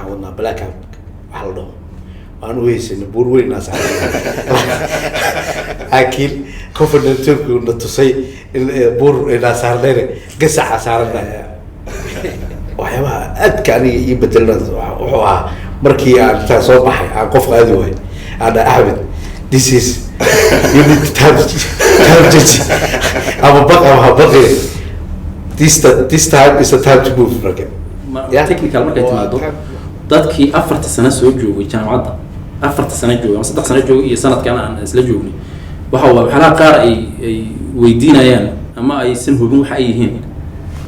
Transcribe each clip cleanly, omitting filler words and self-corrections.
waxaan black out waxa la dhaho aan weysin buurweyn naas akil confidentialku na tusay in buur naas saarnay gasaca saarnay waxyaaba aad ka aniga ii bedelnaa wuxuu ahaa markii aan intaa soo baxay aan qof qaadi waay ana Ahmed this is you need to have I'm a bug this time is a time to move again technical markay timaado dadkii 4 sano soo joogay jaamacadda 4 sano joogay 3 sano joogay iyo sanadkan aan isla joognay waxa qaar ay weydiinayaan ama ay san hubin waxa ay yihiin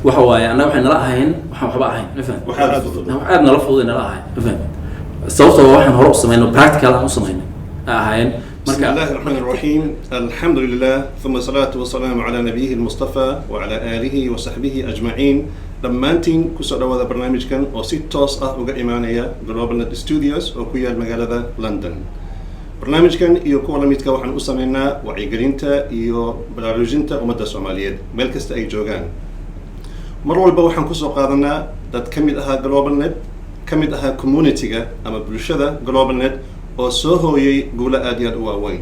waxa waaye anaga waxay nala ahayn waxba ahayn waxaad nala fududay nala ahayn sababtoo waxaan hore u sameeyno practical aan u sameeyno ahayn بسم الله الرحمن الرحيم الحمد لله ثم الصلاة والسلام على نبيه المصطفى وعلى آله وصحبه أجمعين دمانتين كسر هذا برنامج كان وسيت توس وجا إيمانية Global Net Studios وكويا المجال لندن برنامج كان يكون لميت كوحن أسمينا وعيقرينتا يو بلاروجينتا ومدة الصومالية ملكست أي جوجان مرة البوحن كسر قادنا دت كمدها Global Net كمدها Community أما برشة Global Net oo soo hooyay guula aad iyo aad u waaweyn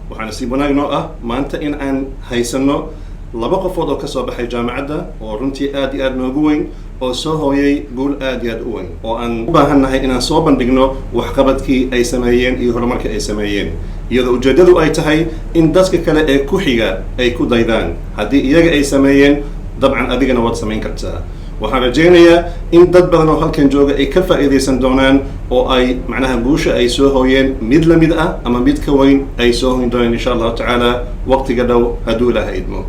waxaan si wanaagno maanta in aan haysano laba qofood oo ka soo baxay jaamacadda oo runtii aad iyo aad noogu weyn oo soo hooyay guul aad iyo aad u weyn oo aan u baahannahay inaan soo bandhigno waxqabadkii ay sameeyeen iyo horumarkii ay sameeyeen iyadoo ujeedadu ay tahay in dadka kale ee ku xiga ay ku daydaan haddii iyaga ay sameeyeen dabcan adigana waad samayn kartaa waxaan rajaynayaa in dad badan oo halkan jooga ay ka faa'iideysan doonaan oo ay macnaha guusha ay soo hooyeen mid la mid ah ama mid ka weyn ay soo hooyin doonaan insha allahu tacaala waqtiga dhow hadduu ilaaha idmo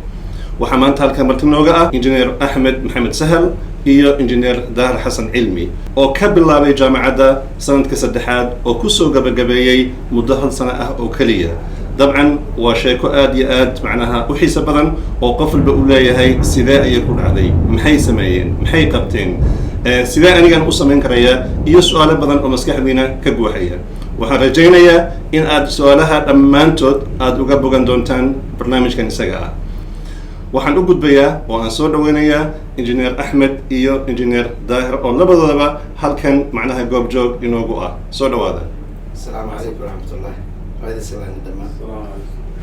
waxaa maanta halkan marti nooga injineer Ahmed Maxamed Sahal iyo injineer Dahar Xasan Cilmi oo ka bilaabay jaamacadda sanadka 3aad oo ku soo gabagabeeyay muddo 1 sano ah oo kaliya dabcan waa sheeko aad iyo aad macnaha u xiiso badan oo qof walba u leeyahay sidee ayay ku dhacday maxay sameeyeen maxay qabteen sidee anigan u sameyn karaya iyo su'aalo badan oo maskaxdiina ka guuxaya waxaan rajaynayaa in aad su'aalaha dhammaantood aad uga bogan doontaan barnaamijkan isaga ah waxaan u gudbayaa oo aan soo dhaweynayaa injineer Ahmed iyo injineer Dahir oo labadoodaba halkan macnaha goob joog inoogu ah soo dhawaada السلام عليكم ورحمة الله هذا سلام دمان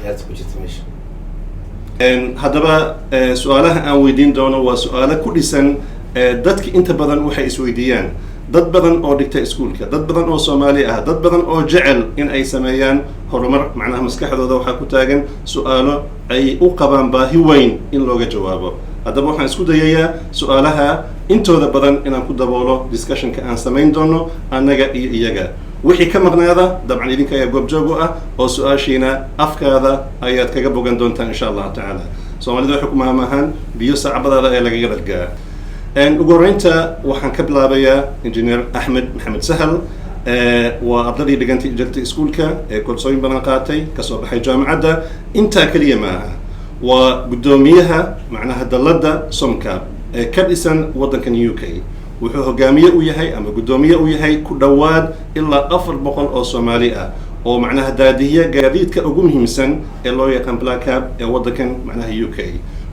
يا تبجت ماشي haddaba su'aalaha aan weydiin doono waa su'aalo ku dhisan dadka inta badan waxay isweydiiyaan dad badan oo dhigta iskuulka dad badan oo Soomaali ah dad badan oo jecel in ay sameeyaan horumar macnaha maskaxdooda waxa ku taagan su'aalo ay u qabaan baahi weyn in looga jawaabo haddaba waxaan isku dayayaa su'aalaha intooda badan inaan ku daboolo discussionka aan samayn doono annaga iyo iyaga wixii ka maqnaada dabcan idinka ayaa goobjoog u ah oo su'aashiina afkaada ayaad kaga bogan doontaan insha Allah tacaala Soomaalida waxay ku maahmaahan biyo sacbadaada ee lagaga dhargaa ugu horeynta waxaan ka bilaabayaa injineer Ahmed Maxamed Sahal waa ardadii dhigantay jirtay iskuulka ee koorsooyin badan qaatay ka soo baxay jaamacadda intaa kaliya maaha waa gudoomiyaha macnaha dalladda somka ee ka dhisan waddankan UK wuxuu hogaamiye u yahay ama gudoomiye u yahay ku dhawaad ilaa 400 oo Soomaali ah oo macnaha daadihiya gaadiidka ugu muhiimsan ee loo yaqaan Black Cab ee waddankan macnaha UK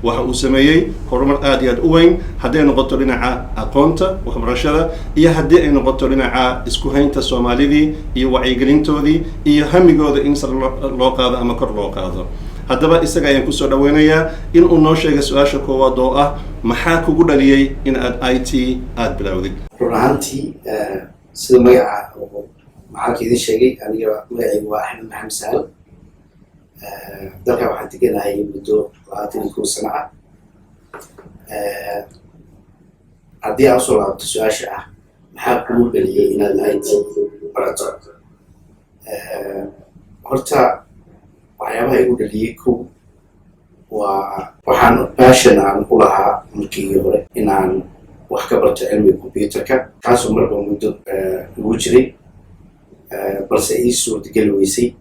waxa uu sameeyay horumar aad iyo aad u weyn haddii ay noqoto dhinaca aqoonta waxbarashada iyo haddii ay noqoto dhinaca isku haynta Soomaalidii iyo wacyigelintoodii iyo hamigooda in sar loo qaado ama kor loo qaado haddaba isaga ayaan kusoo dhaweynayaa in uu noo sheego su'aasha koowaad oo ah maxaa kugu dhaliyay in aad IT aad bilowdid run ahaantii sida magaca oo maxaa idin sheegay aniga magacaygu waa Ahmed Maxamed Sahal dalka waxaan deganahay muddo 21 sano ah haddii aan soo laabto su'aasha ah maxaa kugu dhaliyay inaad IT barato horta waxyaabaha igu dhaliyay kow waxaan passion aan u lahaa markii hore inaan wax ka barto cilmiga computerka kaasoo marba muddo ugu jiray balse ii suurtageli weysay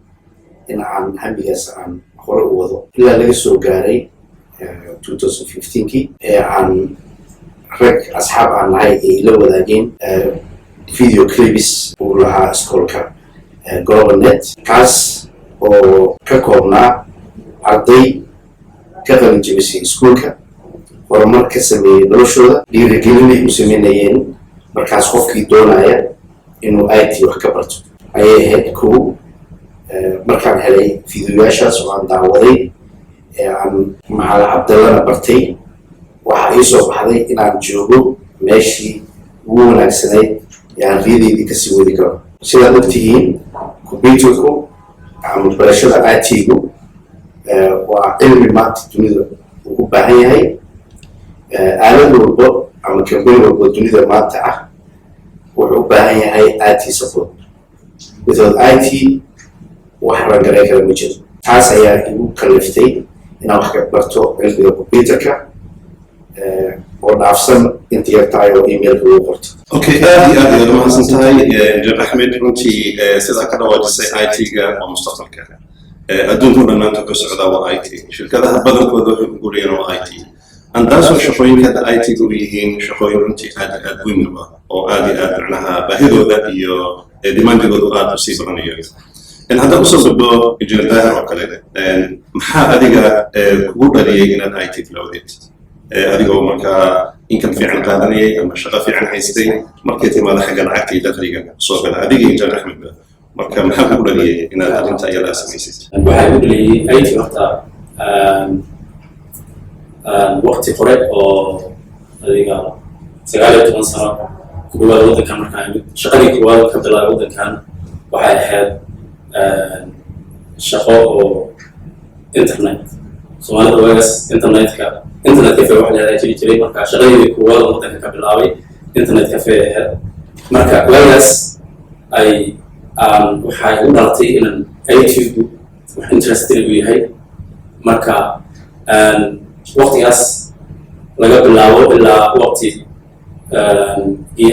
in aan hamigaas aan hore u wado ilaa laga soo gaaray 2015kii ee aan rag asxaab aan nahay ay la wadaageen video clips uu lahaa iskoolka Global Net kaas oo ka koobnaa arday ka qalin jebisay iskuulka horumar ka sameeyay noloshooda dhiirigelin ay u sameynayeen markaas qofkii doonaya inuu IT wax ka barto ayay ahayd kow. markaan helay fiidiyoyaashaas oo aan daawaday aan macalin Cabdallana bartay waxaa ii soo baxday inaan joogo meeshii ugu wanaagsanayd ee aan riyadeydii kasii wadi karo. sidaad ogtihiin computerku ama barashada IT-gu waa cilmi maanta dunida ugu baahan yahay. aalad walbo ama kambeyn walbo dunida maanta ah wuxuu u baahan yahay IT support. without IT wax rangaray kala ma jiro. taas ayaa igu kaliftay inaan wax ka barto cilmiga computerka oo dhaafsan inta yartahay oo emailka lagu qorto. Okay, aad iyo aad mahadsan tahay Injineer Axmed. runtii sidaa ka dhawaajisay IT-ga waa mustaqbalka. adduunka dhammaanta ku socdaa waa IT. shirkadaha badankooda waxay ku guurayaan waa IT. andaasoo shaqooyinka IT-gu yihiin shaqooyin runtii aad muhiim ah oo aad iyo aad macnaha baahidooda iyo demandidooda aad u sii baranayo. haddaan usoo gudbo Injineer Daahir oo kale, maxaa adiga kugu dhaliyay inaad IT bilowdeed adigoo markaa income fiican qaadanayay ama shaqo fiican haystay markay timaado xagga lacagta iyo dakhliga soo gala adiga Injineer Axmed marka maxaa kugu dhaliyay inaad arrinta iyada samaysid? waxaa igu dhaliyay IT horta waqti hore oo adiga 19 sano ku dhawaad waddankan markaan imid shaqadii koowaad ka bilaabay waddankan waxay ahayd shaqo oo internet. soomaalida waagaas internet cafe wax la jiri jiray marka shaqadii koowaad waddanka ka bilaabay internet cafe ahayd. marka waagaas ay waxay u dhalatay inaan IT-gu wax interested u yahay. marka waqtigaas laga bilaabo ilaa waqti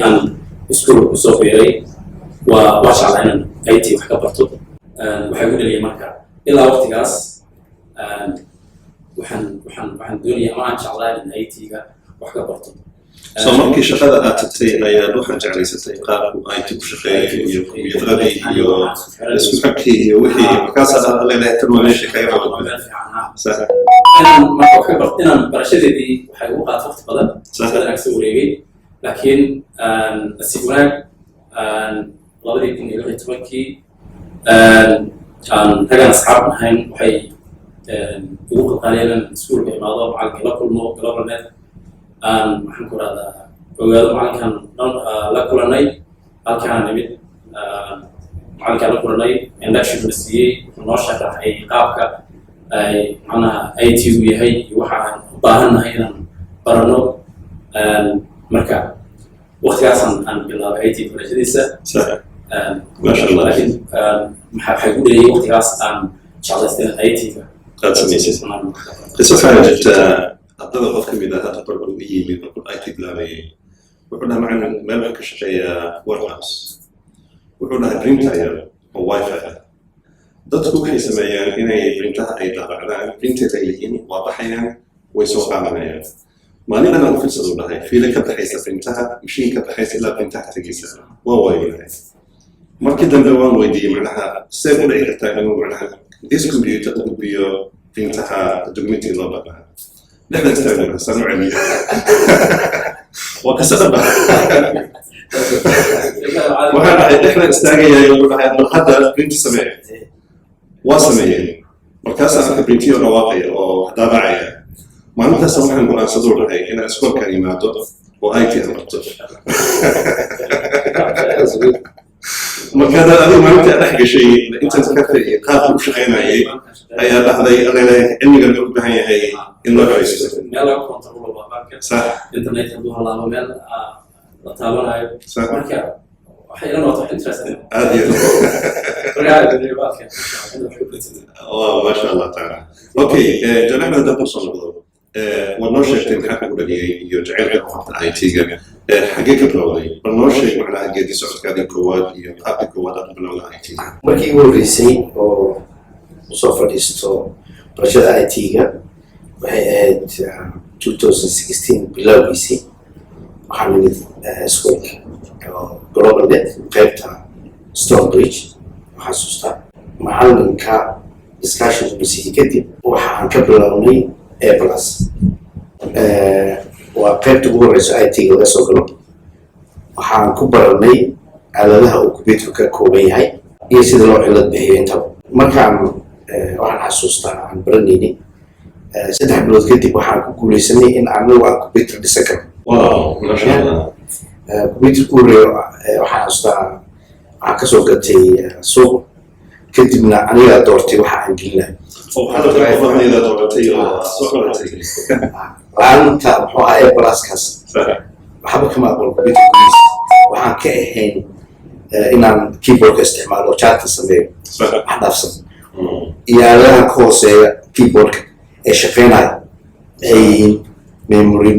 aan iskuul ku soo biiray waa jeclaa inaan IT wax ka barto. waxay u dhaliyay marka ilaa waqtigaas waxaan doonaya ama aan jeclaa inaan IT-ga wax ka barto. soo markii shaqada aad tagtay ayaad waxaad jeclaysatay qaabku IT ku shaqeeyay iyo kombiyuutarradii iyo isku xabkii iyo wixii markaasaa leedahay tan waa meesha kaga qaban inaan barashadeedii waxay ugu qaatay waqti badan badan soo wareegay. laakiin nasiib wanaag 2016 ragaan asxaab ahayn waxay ugu qalqaaliyeen iskuulka imaado macalinka la kulmo galablaneed maxaan ku rahdaa ogaado macalinkan la kulanay halkaan nimid macalinkaan la kulanay induction la siiyey wuxuu noo sharaxay qaabka ay macnaha IT u yahay iyo waxa aan u baahannahay inaan barano. marka waqtigaasaan aan bilaabay IT barashadiisa. laakiin waxay ku dhaliyay waqtigaas aan jeclaystay IT-ga aad samaysay. qiso waxaa jirta ardada qof ka mid ah hadda barbar u yimid markuu IT bilaabayay wuxuu dhahay macalin meel waxaan ka shaqeeyaa warehouse wuxuu dhahay printer yar oo wifi ah. dadku waxay sameeyaan inay printaha ay daabacdaan printer ay yihiin waa baxayaan way soo qaadanayaan. maalin aan u fiirsado dhahay fiila ka baxaysa printaha mashiin ka baxaysa ilaa printaha tegaysa waa waaynahay. markii dambe waan weydiiyey macnaha see u dhici kartaa inuu macnaha this computer u gudbiyo printaha documentii loo baahnaa dhexda istaagan saan u celiyo waa qisa dhab ah. waxaan dhahay dhexda istaagayay wuxuu dhahay bal hadda print samee waa sameeyey markaasaan arka printiyo dhawaaqaya oo daabacaya. maalintaas waxaan go'aansaduu dhahay inaan iskoolkan yimaado oo IT barto. markaad adigu maalinta dhex gashay intaad ka fahmay qaabka u shaqeynayay ayaa dhahday aleeyahay cilmigan u baahan yahay in la haysto meel lagu kontrolo sax internet hadduu halaabo meel la taabanayo marka waxay ila noqotay interesting aad iyo ما شاء الله تعالى. اوكي جنحنا ده قصه نقول ونور شيء maxaa ku dhaliyay iyo jacaylka qofka IT-ga xaqiiqo bilowday noo sheeg macnaha geedi socodkaadii koowaad iyo qaabkii koowaad aad bilowday IT-ga. markii ugu horreysay oo soo fadhiisto barashada IT-ga waxay ahayd 2016 bilowgiisii waxaan nimid iskuulka global net qaybta Stonebridge waxaa xasuustaa macalinka discussion bisihi kadib waxaan ka bilownay A+. waa qaybta ugu horeysa IT-ga laga soo galo waxaan ku baranay aaladaha uu computerku ka kooban yahay iyo sida loo cilad bixiyo intaba markaan waxaan xasuustaa aan baranaynay 3 bilood kadib waxaan ku guuleysanay in anagu aan computer dhisan karno computerku waxaan xasuustaa waxaan kasoo gatay suuq kadibna anigaa doortay waxa aan gelinayo la'aanta muxuu ahaa A+kaas waxba kama aqoon computer gudihiisa waxaan ka ahayn inaan keyboardka isticmaalo oo chatka sameeyo wax dhaafsan iyo aaladaha ka hooseeya keyboardka ee shaqeynaya maxay yihiin memory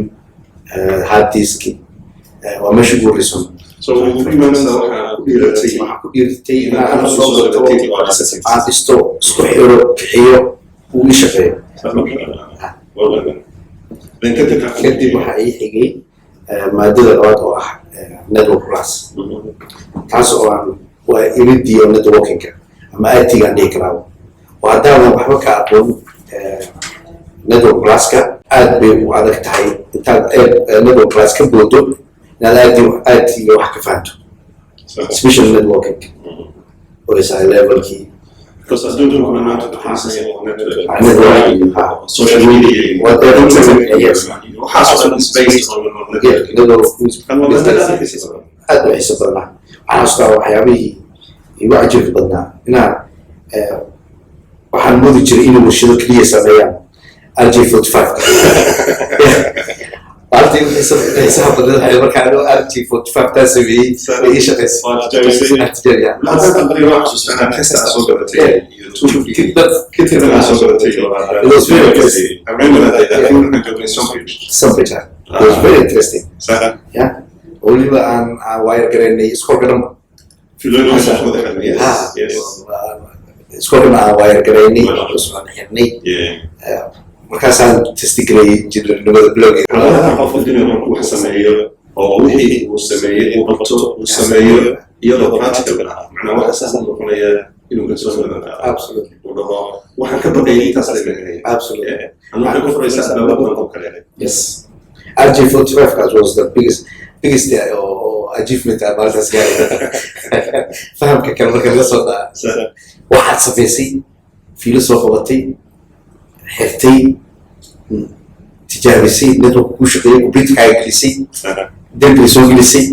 hard disk waa meesha ugu horeyso waxaan ku dhiiratay inaan soo gato aan dhisto isku xiro bixiyo uu ii shaqeeyo kadib waxaa ii xigay maadada labaad oo ah network plus taas oo aan waa iridiyo networkinga ama IT-gaan dhihi karaa oo haddaadan waxba ka aqoon network pluska aad bay u adag tahay intaad network plus ka boodo inaad IT-ga wax ka fahanto special networking oo isaa levelkii social media yes aad u xiiso badnaa waxaan xasuustaa waxyaabihii igu cajiibka badnaa inaan waxaan moodi jiray inay warshado keliya sameeyaan RJ45 Arti xiisaha badanahay markaan RJ45 taa sameeyey ay ii shaqaysay It was very interesting. Yeah. Waliba aan wire garaynay iskoolka dhanba iskoolkana aan wire garaynay usmaan xirnay markaasaan testigalayay injineernimada bilowgeeda qofka inuu wax sameeyo oo wixii uu sameeyey uu qabto uu sameeyo iyadoo practical ah macnaha waxa saas noqonaya inuu ka soo sameeyo absolutely waxaan ka baqayay intaas leeyahay absolutely anuu ka furaysaa badan oo kale yes RJ45 was the biggest achievement about this guy. Fahamka kale marka laga soo dhaca waxaad samaysay fiilo soo qabatay xirtay tijaabisay network ku shaqeeyay computerkaaga gelisay dembi soo gelisay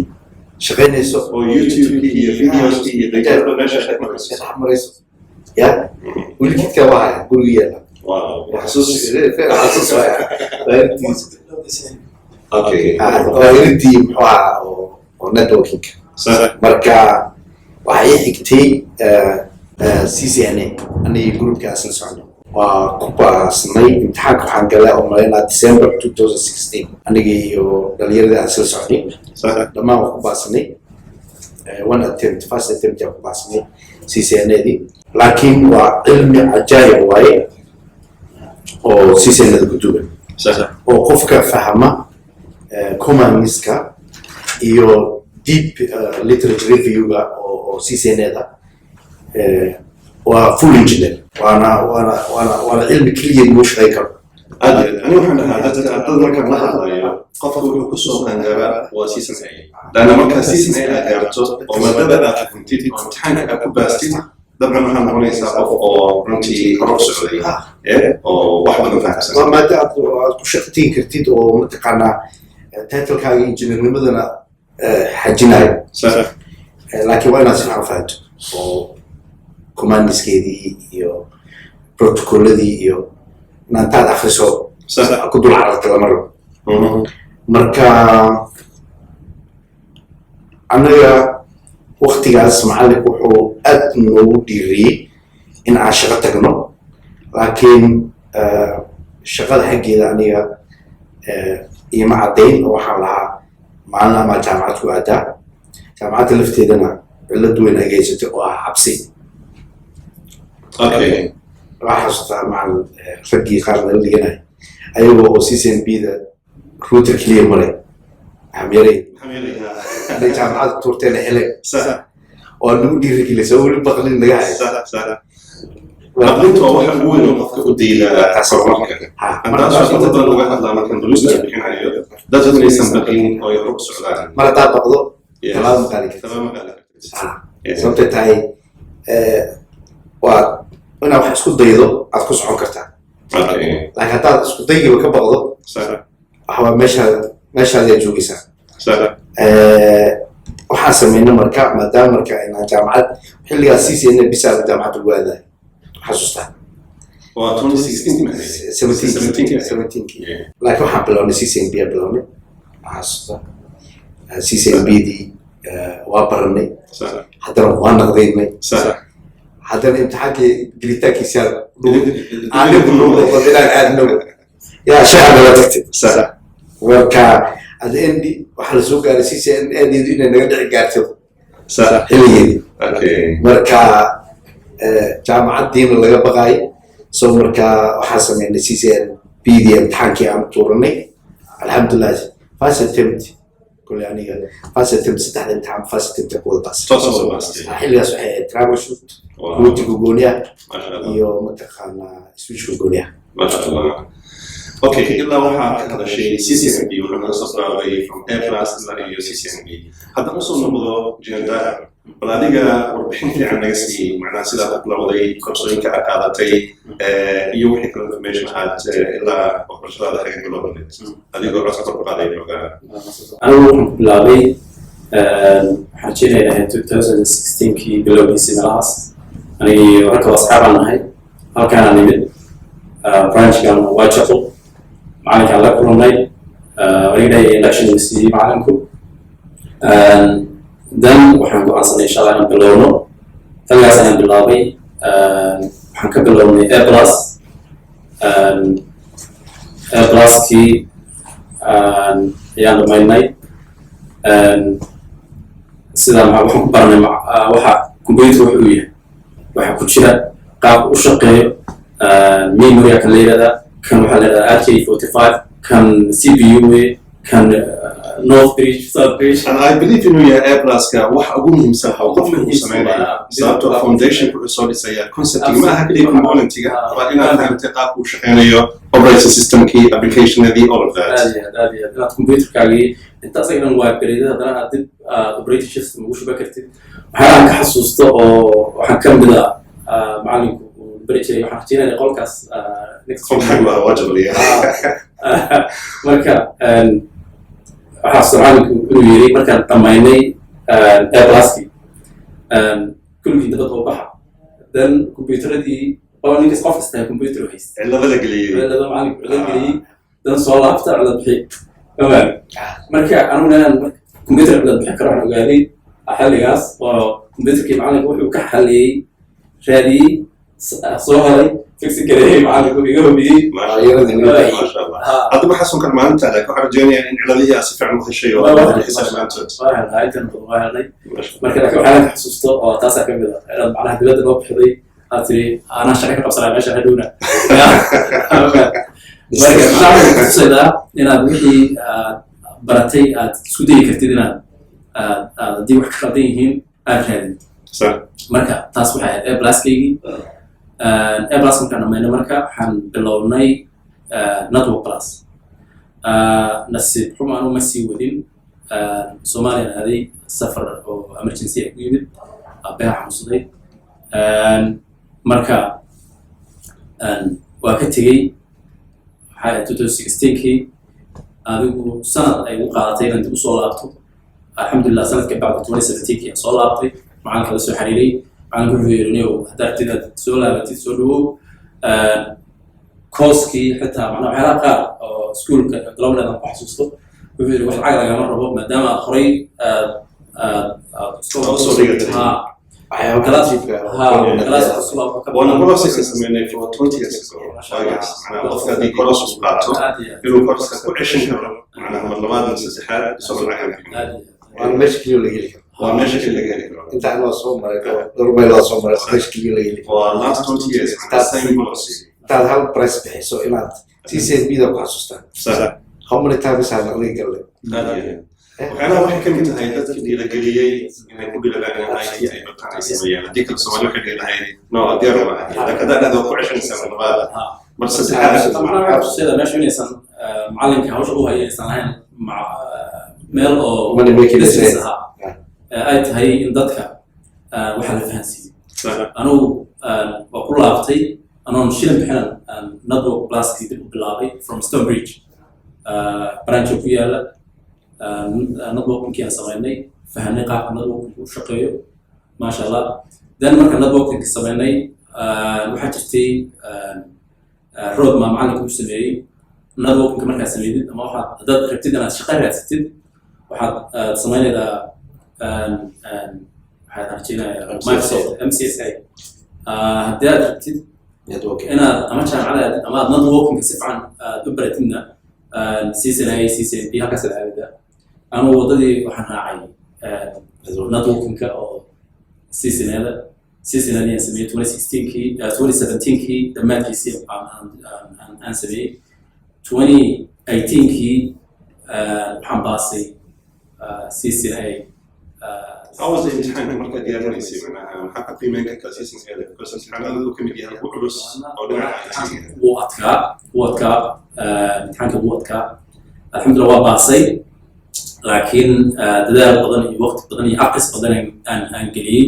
shaqeynayso oo YouTube iyo videos iyo data meesha marayso ya wiilkidka waa guriga yaala xasuus okay iridii muxuu ahaa oo networking marka waxay xigtay CCNA anigii groupkaas la socdo waa ku baasnay imtixaanka waxaan galay oo malaynaa December 2016 anigii iyo dhalinyarada aan soo socday dhammaan waa ku baasnay first attempt ku baasnay CCNA-dii laakiin waa cilmi cajaa'ib waaye oo CCNA-da ku duugan oo qofka fahma commands-ka iyo deep literature review-ga oo CCNA-da waa full engineer waana cilmi keliya inuu shaqeyn karo ani waxaan dhahaa dadka markaan la hadlayo qofka wuxuu kusoo qangaraa waa CCNA laana markaa CCNA aad gaarto oo maadada aad xukuntid oo imtixaanka aad ku baastid dabcan waxaa noqonaysaa qof oo runtii hor u socday oo wax badan fahamsan waa maada aad ku shaqatiin kartid oo mataqaanaa titlekaaga injineernimadana xajinayo laakiin waa inaad si fiican fahanto oo commandiskeedii iyo protocolladii iyo inaantaad akriso ku dul cararta lama rabo marka annaga waktigaas macallinku wuxuu aad noogu dhiiriyey in aan shaqo tagno laakiin shaqada xaggeeda aniga ima caddayn oo waxaan lahaa maalin ama jaamacad ku aadaa jaamacadda lafteedana cillad weyn ay haysatay oo ah cabsi waxaa xasuustaa macallin raggii qaar laga dhiganay ayagoo oo CCNB-da router keliya maray xamyarey hadday jaamacadda tuurteena hele oo nagu dhiirigelisay oo weli baqlin naga hay aqrinta waa waxa ugu weyn oo qofka u diidaa horumarka antaasoo inta badan uga hadlaa markaan duruusta bixinayo dadku inaysan baqin oo ay hor u socdaan mar haddaad baqdo talaabo qaadi kartid تمام قال sababtay tahay waa inaad wax isku daydo aad ku socon kartaa laakiin haddaad isku daygiba ka baqdo صح waxaa meeshaad ayaa joogaysaa صح waxaan sameynay marka maadaama marka inaan jaamacad xilligaas sii seynay bisaa jaamacad ugu aadaay xasuustaa و 2016 17 laakiin waxaan bilownay CCNB bilownay xasuustaa CCNBdii waa baranay صح haddana waa naqdaynay صح haddana imtixaankii gelitaankiisa anigu noqdo inaan aadno yaa shacabka la tagtay صح marka at the end waxaa la soo gaaray CCNAdeedu inay naga dhici gaarto صح xilligeedii اوكي marka jaamacaddiina laga baqaay so marka waxaa sameynay CCNBdii imtixaankii aan tuuranay alxamdulilah first attempt كل يعني first attempt saddexda imtixaan first attempt ku wada baas توصل بس xilligaas waxay ahayd troubleshoot kuwatiga gooniya ما شاء الله iyo mataqaanaa switchka gooniya ما شاء الله اوكي الا waxaa هذا شيء CCNB وحنا صفراوي from A class الى CCNB هذا وصل نبضه جندا بلاديغا warbixin fiican naga siiyay macnaha sida aad bilowday koorsooyinka aad qaadatay iyo wixii kale information aad ilaa waxbarashada xagga bilowday adigoo codka ku qaaday program anigu waxaan bilaabay waxaan jeenayaa 2016kii bilowgiisii meelahaas anigii warka asxaabaan nahay halkaana nimid branchkan Whitechapel macalinkaan la kulannay anigay induction siiyey macalinku then waxaan go'aansanay insha Allah inaan bilowno tagaas ayaan bilaabay waxaan ka bilownay A pluskii ayaan dhamaynay sida waxaan ku baranay waxa computer wuxuu yahay waxa ku jira qaab u shaqeeyo memory kan leeyahay kan waxa leeyahay RJ45 kan CPU kan North Bridge South Bridge and I believe in your A plus ka waxa ugu muhiimsan waxa qofka uu sameeyo sababtoo foundation ku soo dhisaya concept ma aha kaliya component-ga waa inaad fahamtay qaabka uu shaqeynayo operating system key application and all of that inaad computer-kaagii intaas aydan waa gareeyay haddana aad dib operating system ugu shuba kartid waxaan ka xasuusto oo waxaan ka mid ah macalinku bari jiray waxaan rajeynayaa qolkaas next waxaan waa waajib marka waxaa macalinku inuu yiri markaan dhammaynay A pluskii kulligii dabad oo baxa then computeradii oo ninkas qof kasta computer haysta cilada la geliyay macalinku la geliyay dan soo laabta cilad bixi تمام marka anuna computer la bixin karo waxaan ogaaday xalligaas oo computerkii macalinku wuxuu ka xaliyay raadiyay soo helay fix gareeyay macalinku iga hubiyay ما شاء الله هذا ما حسن كان معناته لك وحرجاني ان علاليه اسف عن هذا الشيء ولا حساب معناته هايتن والله marka waxaan ka xasuusto oo taas ka mid ah inaad macnaha dibadda loo bixiday aad tiri ana shaqo ka qabsanaa meesha hadhowna marka waxaan xusuustaa inaad wixii baratay aad isku dayi kartid inaad haddii wax ka qaldan yihiin aad raadin صح marka taas waxay ahayd A pluskaygi A plus markaan dhammayno marka waxaan bilownay network plus nasiib xuma anu ma sii wadin Soomaaliya aaday safar oo emergency ku yimid aabbaha xanuunsaday marka waa ka tegey waxaa 2016kii adigu sanad ay u qaadatay inaan dib u soo laabto alxamdulilah sanadka bacda 2017kii soo laabtay macalinka la soo xiriiray macalinka wuxuu yiri haddaad tidaad soo laabatid soo dhawow kooskii xitaa macnaha waxyaalaha qaar oo iskuulka galowneed aan ku xasuusto wuxuu yiri wax lacag lagama rabo maadaama aad horay soo dhigatay وانا بروسيس اسمه for 20 years ago انا قفت دي كورس وقعته يلو كورس كل 20 شهر معناها مرات مسحات سوق العالم وانا مشكله اللي يجيك وماشي اللي قال انت انا صوم ضربه لا صوم مشكله اللي يجيك والله 20 years same policy تعال هل بريس بحيث انت CCNB ده بحسوستان صح هم اللي تابس على اللي قال وأنا واحد كم تهاي ذات اللي لقليي إن كل اللي أنا IT أي بتاع سويا ديك السؤال واحد اللي هاي نوع ديار ما كذا هذا هو 20 سنة بعد بس طبعا أنا سيدا ماشي من إنسان معلم كهوش هو هي إنسان هاي مع ميل أو Money making business ay tahay in dadka waxa la fahansiiyo صح anigu waa ku laabtay anoon shilin bixinan network pluskii dib u bilaabay from Stonebridge branch ku yaala networking aan samaynay fahanay qaabka networking u shaqeeyo maasha Allah then marka networking samaynay waxaa jirtay road map macalinku u sameeyey networking markaa sameeyay ama waxaad dad rabtid inaad shaqo raadsatid waxaad samaynaydaa waxaad arjinaya Microsoft MCSA haddii aad rabtid inaad ama jaamacada ama aad networking si fiican u baratidna CCNA CCNP halkaas aad aadida anu wadadii waxaan raacay networking-ka oo CCNA aan sameeyay 2016kii 2017kii dhammaadkiisii aan sameeyay 2018kii waxaan baasay CCNA. How was the imtixaan marka diyaarinaysa macnaha maxaa qiimeynka kaasiisan ee because imtixaanadu kamid yahay ku culus oo dhinaca wuu adkaa imtixaanka wuu adkaa alxamdulillah waa baasay laakiin dadaal badan iyo waqti badan iyo aqis badan aan geliyey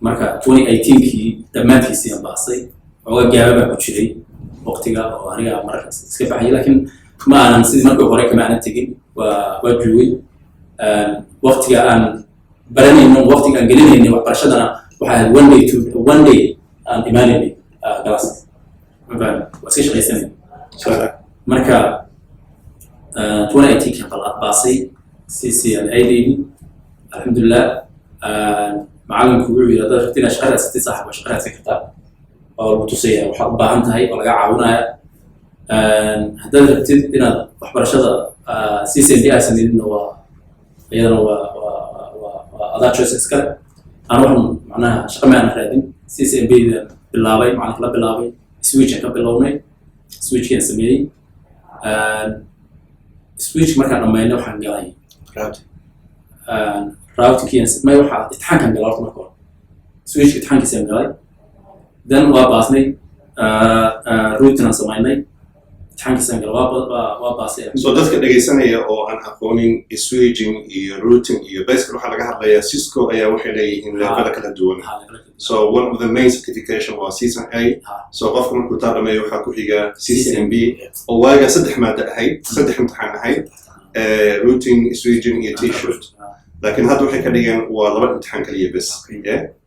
marka 2018kii dhammaadkiisii aan baasay oo gaababa ku jiray waqtiga oo aniga markaas iska baxay laakiin ma aanan sidii markii hore kama aanan tegin waa joogay waqtiga aan baranayno waqtiga aan gelinayno waxbarashadana waxaa one day aan imaanaynay galas waa iska shaqaysanay marka 2018kii baasay CCNA-dayni alxamdulillah macalinku wuxuu yidhi haddaad rabtid inaad shaqo raadsatid saaxiib waa shaqo raadsan kartaa oo lagu tusaya waxaad u baahan tahay oo laga caawinaya haddaad rabtid inaad waxbarashada CCNP ay sameydidna waa iyadana waa adaa choice iskale aan waxaan macnaha shaqo ma aanan raadin CCNP-da bilaabay macalinka la bilaabay switch-aan ka bilownay switch-kii aan sameeyey switch markaan dhammaynay waxaan galay routing may waxaa imtixaankan galay horta marka hore switch imtixaankiisaan galay then waa baasnay routing aan samaynay imtixaankiisaan galay waa baasay so dadka dhegaysanaya oo aan aqoonin switching iyo routing iyo basically waxaa laga hadlayaa Cisco ayaa waxay leeyihiin levelada kala duwan so one of the main certification was CCNA so qofka markuu taa dhameeyo waxaa ku xiga CCNB oo waaga 3 maada ahayd 3 imtixaan ahayd routing switching iyo t-shirt لكن هذا وحي كديان ولبا امتحان كليه بس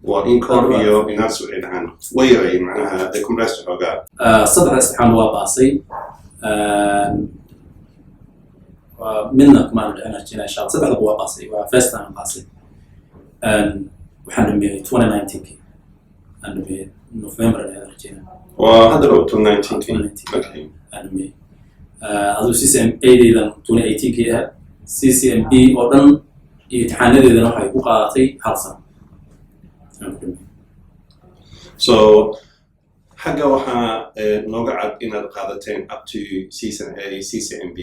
وانكور iyo inaas waxay dhahan way macnaha ay compressed xogaa saddex imtixaan waa baasay minna kuma ana jina insha Allah saddex waa baasay waa first time baasay waxaan dhameeyay 2019 aan dhameeyay November ayaan jina waa hadda 2019 okay aan dhameeyay adu CCNA-dan 2018kii ah CCNP oo dhan imtixaanadeedana waxay ku qaadatay hal sano so xagga waxaa nooga cad inaad qaadateen up to CCNA CCNB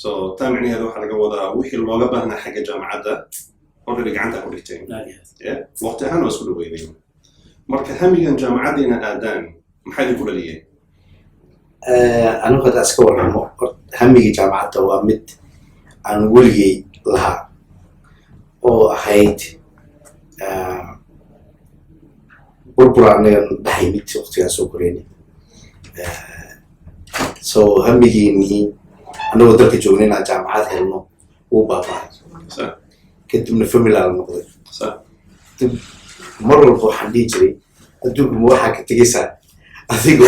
so taa micnaheedu waxaa laga wadaa wixii looga baahnaa xagga jaamacadda already gacanta ku dhigteen waqti ahaan waa isku dhaweydeen marka hamigan jaamacadda inaad aadaan maxaa idinku dhaliyeen anigu hadda iska warramo hamigii jaamacadda waa mid aan weligay lahaa oo ahayd burbur anagan dhahay mid waqtigaas soo koreynay so hamigiinii anagoo dalka joognay inaan jaamacad helno wuu baaba'ay kadibna family aan noqday mar walba waxaan dhihi jiray adduunka ma waxaa ka tegaysaa adiga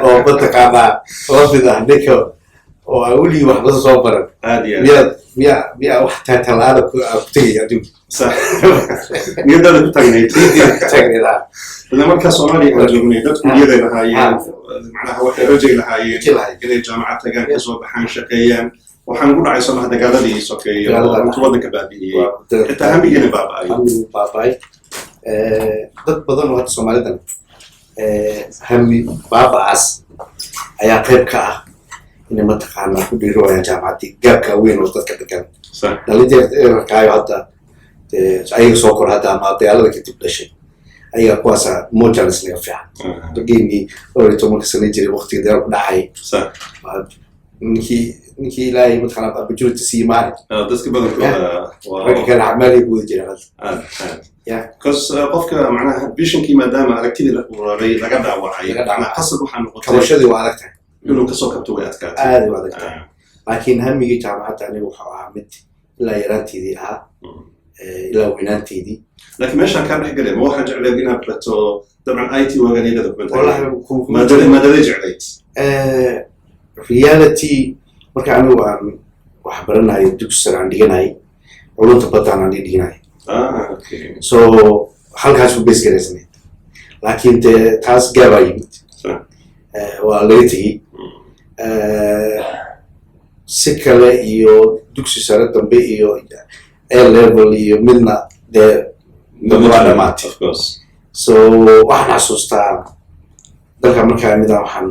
oo mataqaanaa labida ninka oo aan weligii waxba soo baran miyaa wax taatalaada ku tegaya adduunka niyadada ku taagnayd markaa Soomaaliya aan joognay dadku niyaday lahaayeen macnaha waxay rajay lahaayeen inay jaamacad tagaan ka soo baxaan shaqeeyaan waxaan ku dhacay Soomaaliya dagaaladii sokeeyay oo inta waddanka baabi'iyay xitaa hamigina baaba'ay dad badan oo hadda Soomaalidan hami baaba'aas ayaa qayb ka ah in mataqaanaa ku dhiirayaan jaamacadii gaabka weyn oo dadka degan dhalinyarada hadda ayaga soo kor hadda ama dagaalada kadib dhashay ayaga kuwaasa mojalis laga fiican dageenii oo 10 sano jiray waqtiga dagaal ku dhacay ninkii ilaahay mataqaanaa opportunity sii maari dadka badankooda ragga kale acmaali guda jira because qofka macnaha visionkii maadaama aragtidii laga dhaawacay qasab waxaa noqotay kabashadii waa adag tahay inuu kasoo kabto way adkaatay aad u adag tahay laakiin hamigii jaamacadda aniga wuxuu ahaa mid ilaa yaraanteedii ahaa ilaa weynaanteedii laakiin meeshaan kaa dhex galay ma waxaa jecleed inaad barato dabcan IT waaganiyada maadada jeclayd reality marka anigu aan wax baranayo dugsi sare aan dhiganayo culunta baddaan aan dhiganayo so halkaas u base garaysanayd laakiin dee taas gaabaa yimid waa laga tegey si kale iyo dugsi sare dambe iyo A level iyo midna dee waa dhamaatay so waxaan xasuustaa dalka markaa midaan waxaan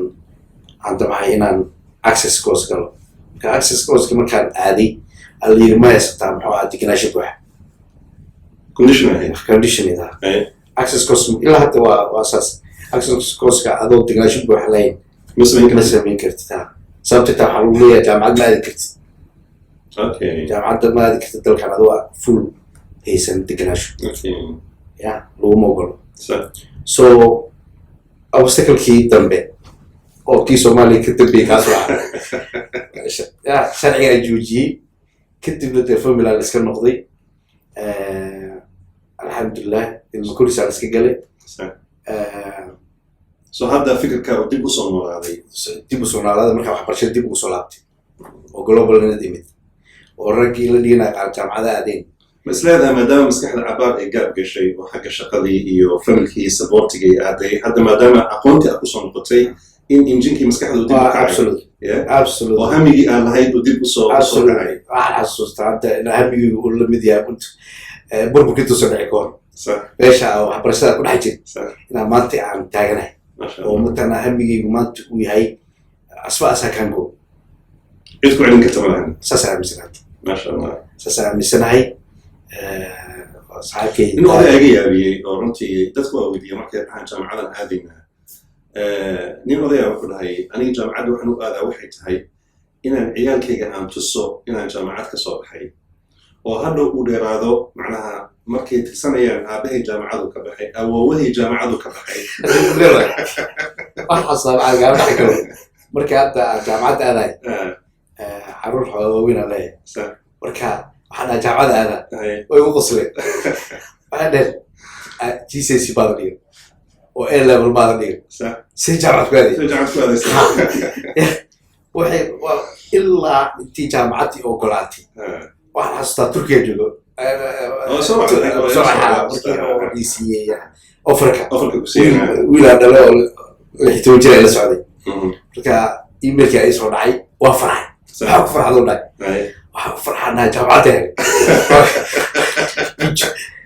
damcay inaan access course galo marka access course markaan aaday alayiri ma haysataa muxuu ahaa degenaansho buuxa condition access course ilaa hadda waa saas access course-ka adoo degenaansho buuxa lahayn ma samayn kartid sababta taa waxaa lagu leeyahay jaamacad ma aadi kartid jaamacadda ma aadi kartid dalkan adoo full haysan degenaansho laguma ogolo so obstacle-kii dambe oo kii Soomaaliya ka dambeeyay kaas waa sharciga joojiyay kadibna dee formula la iska noqday alxamdulilah ilma kursi aan iska galay so hadda fikirka uu dib u soo noolaaday markaa waxbarashada dib ugu soo laabtay oo global nad imid oo raggii la dhiganaya qaar jaamacada aadeen مسألة ما دام مسكحة عبارة إيجاب كشيء وحاجة شقلي وفاميلي سبورتي عادي هذا ما دام أقونتي أقصون قطعي إن إنجينكي مسكحة ودي absolutely وهم يجي على هاي ودي بصو على حسوس تعدى أنا هم يقول لمديا كنت بربو كنت سمعي كون إيش أو حبرشة كل حاجة أنا مانتي عن تاجنا ومتنا هم يجي مانت وياي أسوأ سكانكو إيش كل عندك تمام ساسع مسنات ما شاء الله ساسع مسناي صحيح إنه هذا أجي أورنتي تذكر ودي مركز عن جامعة هذه نيم هذا يقول هاي أنا جامعة وحنو هذا واحد هاي إن العيال كي عم تصو إن جامعات كصوب هاي وهذا ودير هذا معناها مركز سنة يعني هذه جامعة وكبحي أو وهي جامعة وكبحي ما حصل على جامعة كلهم مركز جامعات هذا حروح وين عليه مركز أنا جامعة هذا ويوصل أنا جيسي بادرين وإلا بالبادرين سجارة كذي وحي إلا أنتي جامعتي أو قلاتي وأنا حسيت تركيا جلو صراحة رئيسية أفريقيا ولا دلوا الحتوجة إلى السعودية أفريقيا إيميل كأي صناعي وفرح وفرح هذول وفرح أنا جامعتي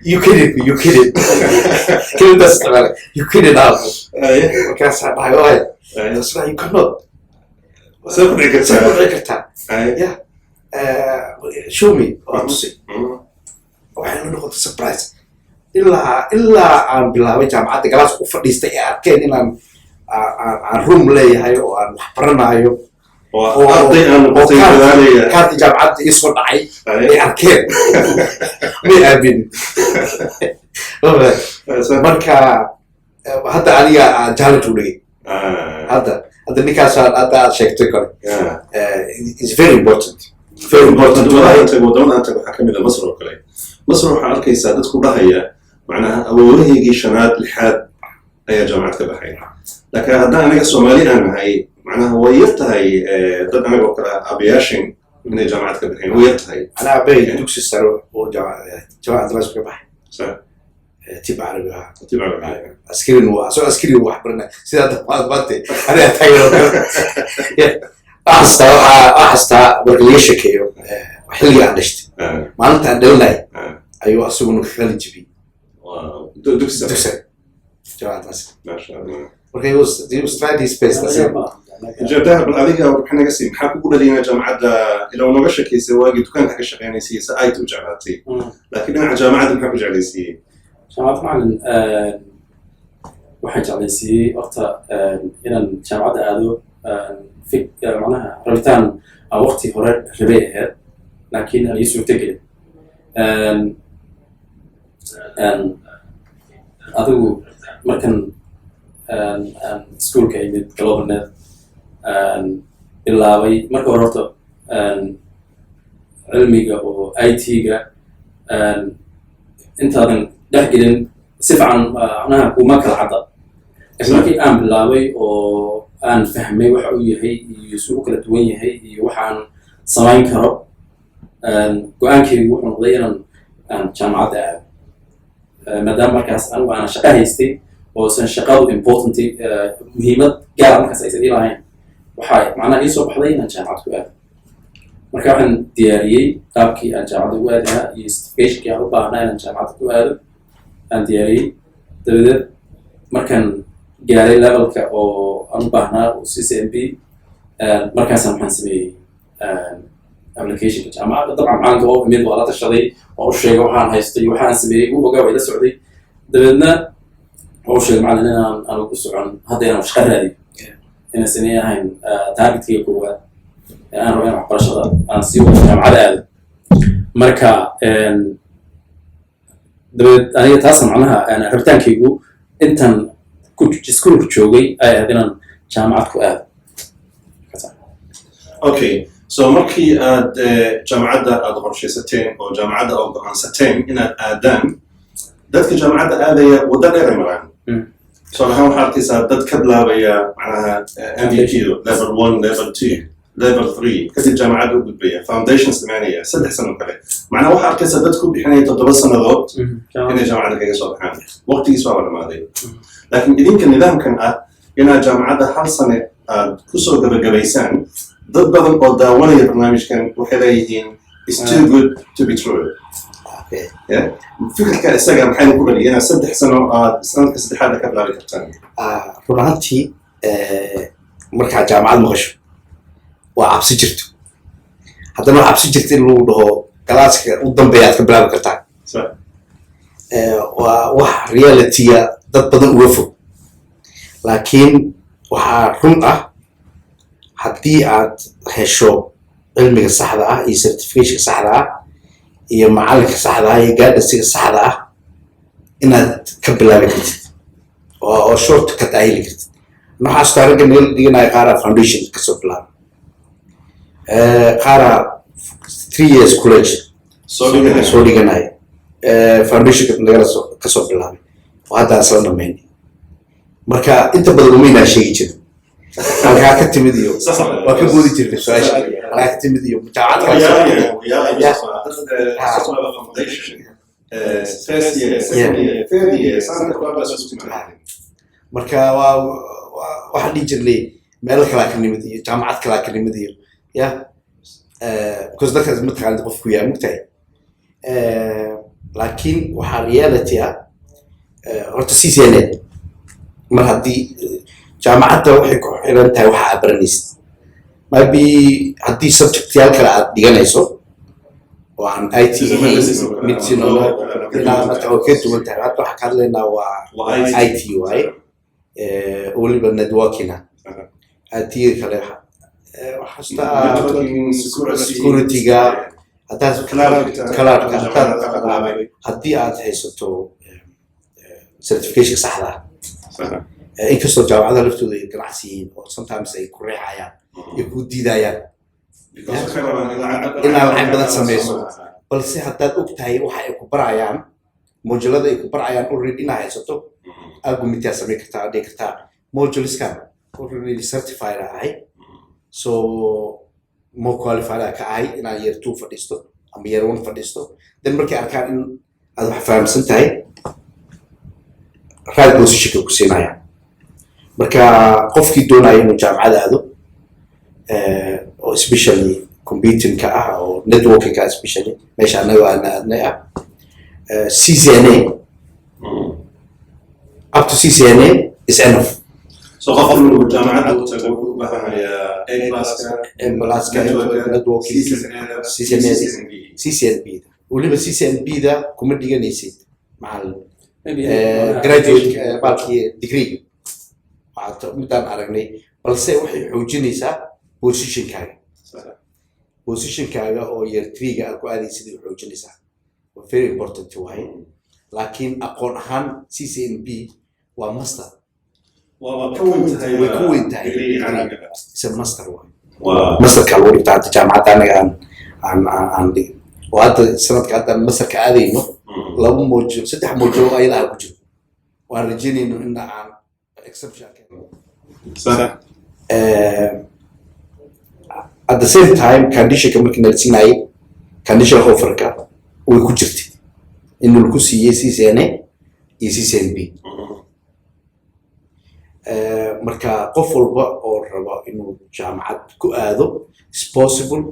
you kidding كل بس تمام you kidding now وكان صعب هاي بس you cannot سافر كرتا yeah show me أمسي وحين نقطة surprise إلا عن بلاوي جامعات جلاس وفريستي أكيد إن عن روم لي هاي وعن حبرنا هاي كانت جامعات يسود عي أكيد مي أبين مركا حتى عليا جالت ولي هذا نكاس هذا شيء تكون it's very important أنت مودون أنت بحكم إلى مصر وكله مصر وحال كيسادات كلها هي معناها أوله يجي شنات لحد أي جامعة كبحين لكن هذا أنا الصومالي أنا هاي معناها ويرتهاي ضد أنا بكرة أبياشين من جامعة كبحين ويرتهاي أنا أبي دوكس السر وجامعة دراسة كبحين تبع عربيها أسكرين أسكرين وحبرنا سيدا باتي أنا أتاير أحستا برليشة كيو وحلي عندشت ما أنت عندنا أيوة أسوون خلال جبي دوكس جامعة دراسة ما شاء الله Okay, he was trying his best. جابتها بالعادية وبحنا قسيم حابب أقول لنا جامعة لو نغش كيس واجد كان حق الشقياني سي سأيت وجامعتي لكن أنا جامعة محب جعلي سي جامعة معلن واحد جعلي سي وقتها إن الجامعة هذا معناها ربيتان وقتي هوري ربيعها لكن أنا يسوي تجري أدو مركن سكول كايمد كلوبنا إلا وي مركو رحت علمي أو IT أنت هذا دحجلن صفة أنا وما كل عضل لكن أنا باللاوي أو أنا فهمي وحوي هي يسوق كل دوية هي وحن صلاين كرب وأنا كي وحن غيرا جامعة ده مدام مركز أنا وأنا شقة هيستي وسن شقة important مهمة قال مركز أيسدي لاين وحاي معنا يسوق بحضينا جامعة كواد مركز عن دياري تابكي الجامعة كوادها يستفيش كي أروح هنا جامعة كواد عن دياري تبدأ مركز جاري level كا أو أنا هنا CCMP مركز هم حنسمي application كجامعة طبعا معنا هو ميد ولا تشتري أو شيء وحنا هيستي وحنا سمي وجوا إلى السعودية دبنا أو شيء معنا أنا أقص عن هذا أنا مش خرادي أنا سنة هاي تارجت كي قوة أنا رأيي مع برشة أنا سيو جامعة هذا مركا دبنا أنا تاسم عنها أنا ربطان كيجو أنت كنت تسكول كشوجي هذا جامعة كواد Okay. So markii aad jaamacadda aad qorshaysateen oo jaamacadda aad go'aansateen inaad aadaan dadka jaamacadda aadaya waddo dheer ay maraan tusaale ahaan waxaa arkaysaa dad ka bilaabaya macnaha MVQ level 1 level 2 level 3 kadib jaamacadda u gudbaya foundations dhamaanaya 3 sano kale macnaha waxaa arkaysaa dad ku bixinaya 7 sannadood inay jaamacadda kaga soo baxaan waqtigiis waa dhamaaday laakiin idinka nidaamkan ah inaad jaamacadda hal sane aad kusoo gabagabaysaan dad badan oo daawanaya barnaamijkan waxay leeyihiin it's too good to be true. fikirka isaga maxay ku bari inaad 3 sano aad sanadka saddexaad ka bilaabi kartaan run ahaantii markaa jaamacad maqasho waa cabsi jirto haddana waa cabsi jirta in lagu dhaho galaaska u dambeeya aad ka bilaabi kartaan waa wax reality-ga dad badan uga fog laakiin waxaa run ah haddii aad hesho cilmiga saxda ah iyo certification saxda ah iyo macalinka saxda ah iyo gaadhasiga saxda ah inaad ka bilaabi kartid oo shortcut ah heli kartid waxaa staragga meel dhiganayo qaara foundation kasoo bilaaba qaara 3 years college soo dhiganayo foundationka nagala kasoo bilaabay oo hadda aan soo dhamaynay marka inta badan umaynaa sheegi jirin halkaa ka timid iyo waa ka boodi jirtay su-aasha halkaa ka timid iyo marka waxaan dhihi jirnay meelo kalaa ka nimid iyo jaamacad kalaa ka nimid iyo ya because dadkaas mataqaanid qofku yaa mugtahay laakiin waxaa reality ah horta CCNA mar haddii jaamacadda waxay ku xiran tahay waxa aad baranaysid maybe haddii subjectyaal kale aad dhiganayso oo aan IT ahayn medicine ilaa marka oo ka duwan tahay hadda waxaa ka hadlaynaa waa IT waaye weliba networking IT kale waxaa security-ga haddii aad haysato certification saxda ah inkastoo jaamacadaha laftooda ay ganacsi yihiin oo sometimes ay ku reexayaan ay ku diidayaan inaad lacag badan samayso balse haddaad og tahay waxa ay ku barayaan modulada ay ku barayaan already inaad haysato argumentaa samayn kartaa adhigi kartaa moduleskan already certified ahay so more qualified ka ahay inaad year 2 fadhiisto ama year 1 fadhiisto then markay arkaan in aad wax fahamsan tahay right position ku siinayaan marka qofkii doonaya inuu jaamacad aado oo especially computing-ka ah oo networking-ka especially meesha anaga aan aadnay ah CCNA up to CCNA is enough so qofku inuu jaamacadda ku tago wuxuu u baahan yahay networking CCNB weliba CCNB-da kuma dhiganaysid macallin graduate balkii degree midaan aragnay balse waxay xoojinaysaa positionkaaga oo year 3ga aad ku aadaysid ay xoojinaysaa very important waaye laakiin aqoon ahaan CCNP waa master way ku weyn tahay isa master waaye masterka lagu dhigta hadda jaamacadda anaga aan dhigin oo hadda sanadka haddaan masterka aadayno 2 mawduuc 3 mawduuc ayadaha ku jiro waan rajaynayno in aan exception at the same time condition markii la siinayay condition offerka way ku jirtay in lagu siiyay CCNA iyo CCNP marka qof walba oo rabo inuu jaamacad ku aado is possible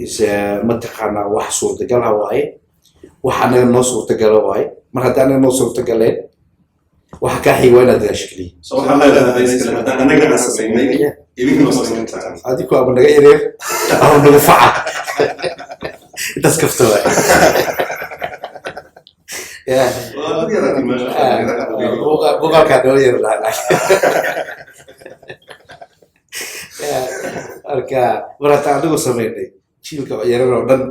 is mataqaana wax suurtagal ah waaye waxaana noo suurtagal waaye mar haddana noo suurtagaleen waxa ka xiga inaad gashkili soo waxa la yiraahdaa anaga aan sameynay idinka ma sameyntaan adigu ama naga yareer ama naga faca intaas kaftooda yeah buga ka doo yaraa arka marata adigu sameynay jiilka yarar oo dhan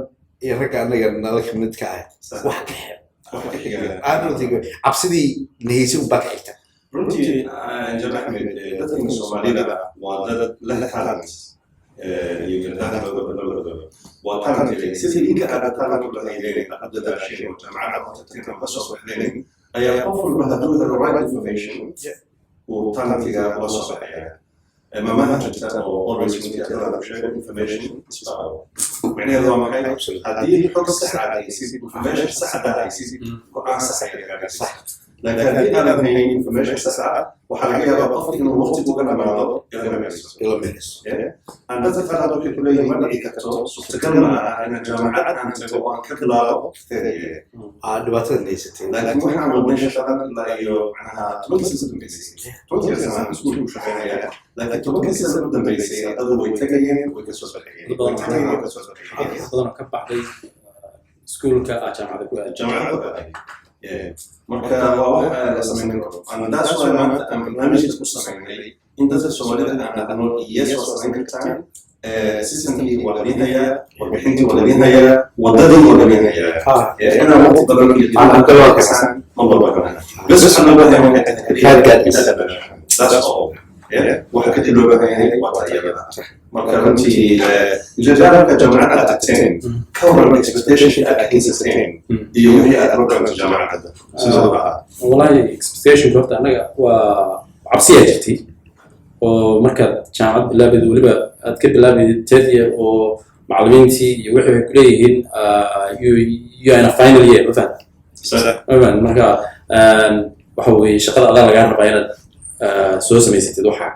iyo ragga anaga nala kamid ka ah wax ka xir absidii nahaysi u baka xigta runtii Jamal Ahmed dadka Soomaalida waa dad la talent iyo gandahooda waa talent sidii inka aad talent u leeyahay aqoonta shay oo jaamacadda dadka ka soo baxeen ayaa qof walba haduu the right information oo talentiga la soo baxaya ما هجرت always when you tell them share information معناها لو ما كان هذه حق صح على يصير information صح على يصير وعن صح صح لكن هذه أنا بني information صح وحلاقيها بقف إنه وقت بقول أنا ما يلا مينس أنا تفعل هذا كله يوم ما يكتب تكلم عن الجامعات عن تجوان كلا ثانية دبعتها نيستي لكن ما إحنا عملنا شغلات لا يو عنها تمسك بيسي تمسك سماه مسؤول وشغلها لكن تمسك سماه بيسي هذا هو يتجين ويكسر بحين بدنا كبح دي سكول كجامعة جامعة marka waxa la sameeyay aan daas oo maanta aan barnaamijka ku sameeynay in dadka Soomaalida aan aqoon iyo soo sameyn kartaan systemkii walaaliinaya warbixintii walaaliinaya wadadii walaaliinaya ana waqti badan aan kala kasan ma balbana bas ana baahan that's all waxa ka dib loo baahan yahay waa tayada marka runtii jadwalka jaamacadda ateen cover expectation aad haysateen iyo wixii aad rabtaan jaamacadda wallahi expectation horta anaga waa cabsiya jirtay oo marka jaamacad bilaabid waliba aad ka bilaabid tadiya oo macallimiintii iyo wixii ku leeyihiin you are in a final year مثلا marka waxa weeye shaqada adag laga rabaa inaad soo samaysatid waxa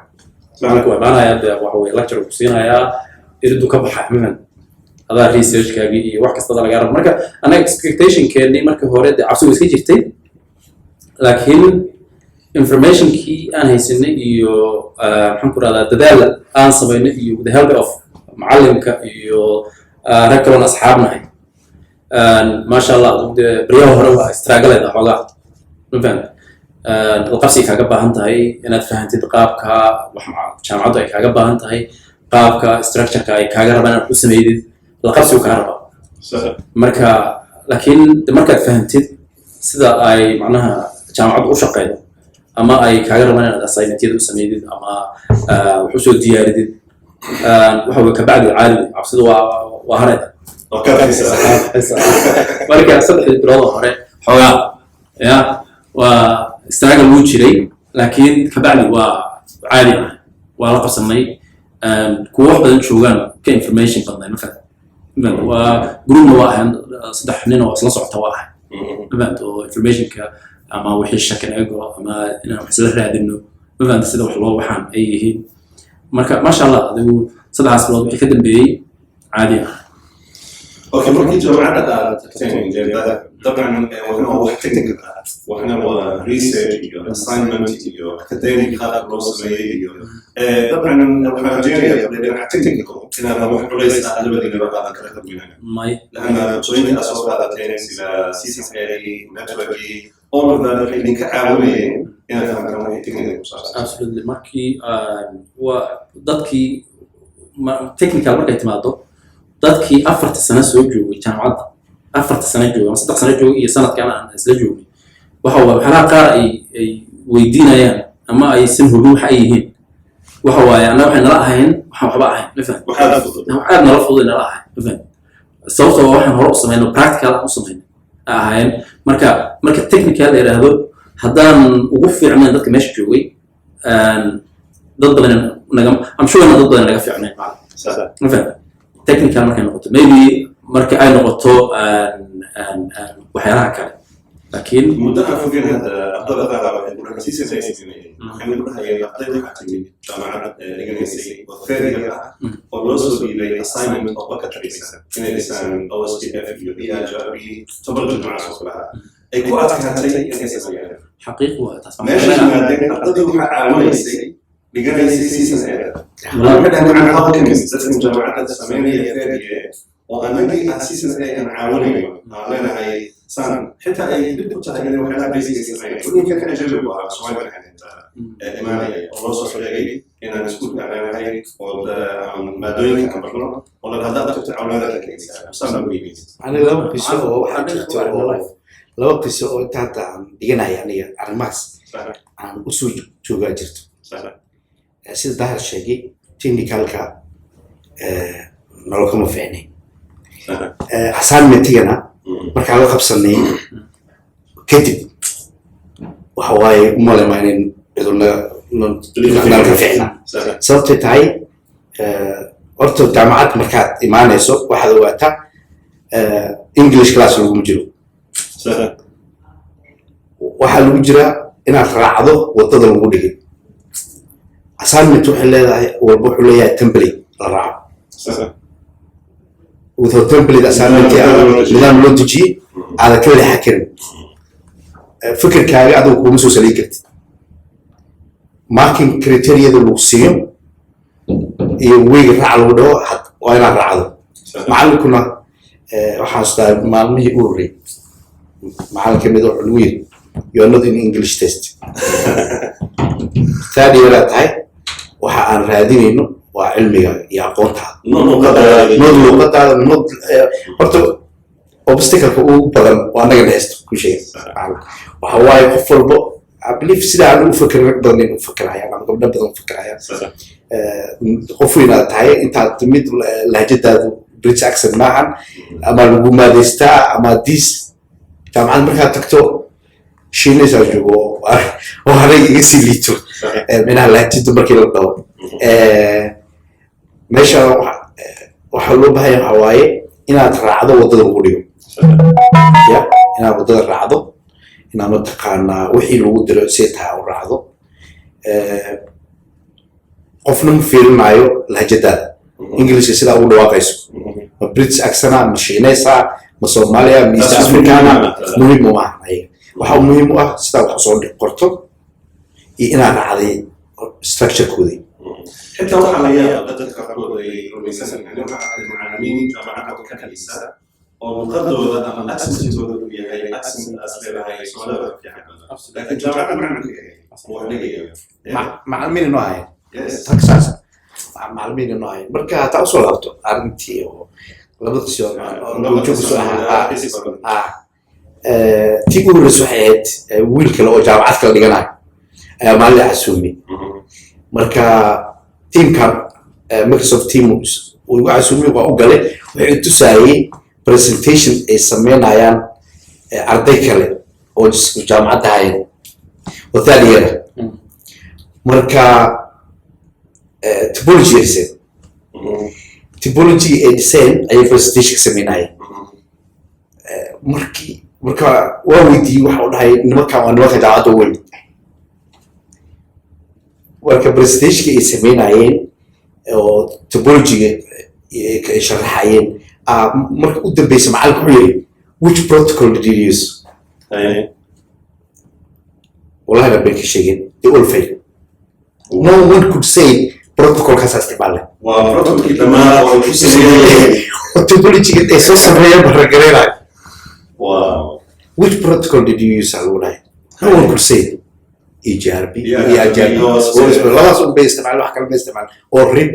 macnaheedu waa maanaaya waxa weeye lecture ku siinayaa iridu ka baxa maxan adaa research kaagi iyo wax kasta laga rabo marka anaga expectation keeni marka hore cabsi iska jirtay laakiin information ki aan haysanay iyo maxaan ku raadaa dadaal aan sameynay iyo the help of macallimka iyo raggan asxaabnahay ما شاء الله بريو هروا استراجلت أحوالها مثلا القصي كعجبها هنتهاي أنا تفهمت دقابك وحمع جامعة كعجبها هنتهاي قابك استراكشر كعجبها أنا بسمي دي القصي وكهرباء مركا لكن مركا تفهمت سدا أي معناها جامعة وشقية أما أي كعجبها أنا أصيبت يد بسمي دي أما وحصول ديار دي وحول كبعد العالم عبسد وهرد marka saddex bilood hore xogaa ya waa istaaga loo jiray laakiin ka bacdi waa caadi ah waa la qasamay kuwa wax badan joogan ka information badan marka waa group waa saddex nin oo isla socota waa oo information ka ama wixii shakan eego ama inaan wax isla raadino مثلا sida wax loo waxaan ay yihiin marka ma sha Allah adigu saddex bilood wixii ka dambeeyay caadi ah اوكي ممكن جماعه تكتين جدا طبعا هو تكنيكال وهنا هو ريسيرش اساينمنت اكاديميك هذا بروسمي طبعا لو حاجه بدنا تكنيكال هنا هو ليس الذي نبغى نكتب منه ماي لان توين اساس هذا تنس الى سي سي اي نتوركي all of that اللي كعاونين هنا كانوا تكنيكال absolutely markii dadkii technical markay timaado dadkii 4 sano soo joogay jaamacadda 4 sano joogay 3 sano joogay iyo sanadkan aan isla joogay waxa waxa qaar ay weydiinayaan ama ay sin hubin waxa ay yihiin waxa waay ana waxaan nala ahayn waxba ahayn lafaan waxaan nala fudud nala ahayn lafaan sababtoo waxaan hore u sameeyay practical aan u sameeyay ahayn marka technical ay raahdo haddaan ugu fiicnaan dadka meesha joogay dad badan naga am sure dad badan naga fiicnaan lafaan technical markay noqoto maybe marka ay noqoto waxyaalaha kale laakiin muddo aan fogeen hadda ardada qaar waxay ku dhaqasiisay sayniska waxay ku dhahayeen ardayda waxa timid jaamacad dhiganaysa oo feeriga ah oo loo soo dhiibay assignment oo ka taraysa inay dhisaan OSPF iyo EAJB tabarka jaamacadda soo lahaa ay ku adkaatay inay sameeyaan xaqiiq waa taas meesha maadaama ardaydu waxa caawinaysay dhiganaysa season waxaan halkan dadka jaamacadda sameynaya feeriga oo anagii season aan caawinayo aan leenahay سان حتى أي دكتور تاني لو كان بيزيد يسمعين يمكن كان يجرب على سؤال كان إيماني الله سبحانه إن أنا سكوت على هاي ولا ما دوين كم برضو ولا هذا دكتور أولادك كذا سان بيبي أنا لو قصة حاجة لو قصة تاتا دينا يعني أرماس عن أسوج شو جرت أسيد ده الشيء تيني كالكا نروكم فيني حسان متينا marka la qabsanay kadib waxa waaye umaleemayeen iduna nalka fiicna sababtay tahay horta jaamacad markaad imaanayso waxaad ogaataa English class lagu jiro waxa lagu jira inaad raacdo wadada lagu dhigay assignment waxay leedahay walba wuxuu leeyahay template la raaco وذو template assignment نظام لو تجي على كل حكر فكر كاري هذا هو مسوس ليكت marking criteria ذو لوسيم يويق رعل وده حد وين رعل معلم كنا وحاسة معلم يقولي معلم كم يدور علوي you're not in English test ثاني ولا هاي وحان رادين إنه وعلمي يعقونها نود برضو obstacle كأو بدل وأنا قاعد أست كل شيء وهواي قفل بو أبليف سيدا أنا أفكر بدل أفكر هيا أنا قبل بدل أفكر هيا قفلنا تاي أنت تمد لهجة هذا بريتش أكسن معا أما لو ما ديستا أما ديس طبعا مركز تكتو شيء نزل جوا وهذا يسيليتو من هاللهجة مركز الضوء meesha waxa loo baahan yahay waaye inaad raacdo wadada lagu dhigo ya inaad wadada raacdo inaad mataqaana wixii lagu diro si taa u raacdo qofna ma fiirinayo lahjada English sida uu dhawaaqayso ma British accent ma Chinese ma Soomaaliya ma East Africana muhiim ma aha waxa muhiim ah sida wax soo qorto iyo inaad raacday structure koodii حتى وحنا يا بدك تقول مثلا أنا معلمين جامعة كنيسة أو مقدر هذا الأكسنت تقول لي هاي الأكسنت أصلها هاي سؤال في حاجة لكن جامعة معلمين إنه هاي تكساس معلمين إنه هاي بركة توصل هاتو أرنتي لابد تصير نشوف سؤال تيجوا الرسوحات ويلك لو جامعات كلا ديجنا ما اللي عسومي marka teamka Microsoft Teams uu casuumay waa u galay wuxuu tusayay presentation ay sameynayaan arday kale oo jaamacadda hay oo taaliyeera marka typology ay design ay presentation sameynayaan marka waa weydiiyay waxa uu dhahay nimanka jaamacadda weyn marka presentation ay sameynayeen oo topology ay sharaxayeen marka u dambeysa macalinku wuxuu yiri which protocol did you use wallahi rabbi ka sheegin they all fail no one could say protocol kaas isticmaalay protocol dhammaan oo ku sameeyay technology ee soo sameeyay baragareeray wow which protocol did you use alwalay no one could say EJRB labadaas un bay isticmaal wax kale ma isticmaal oo rib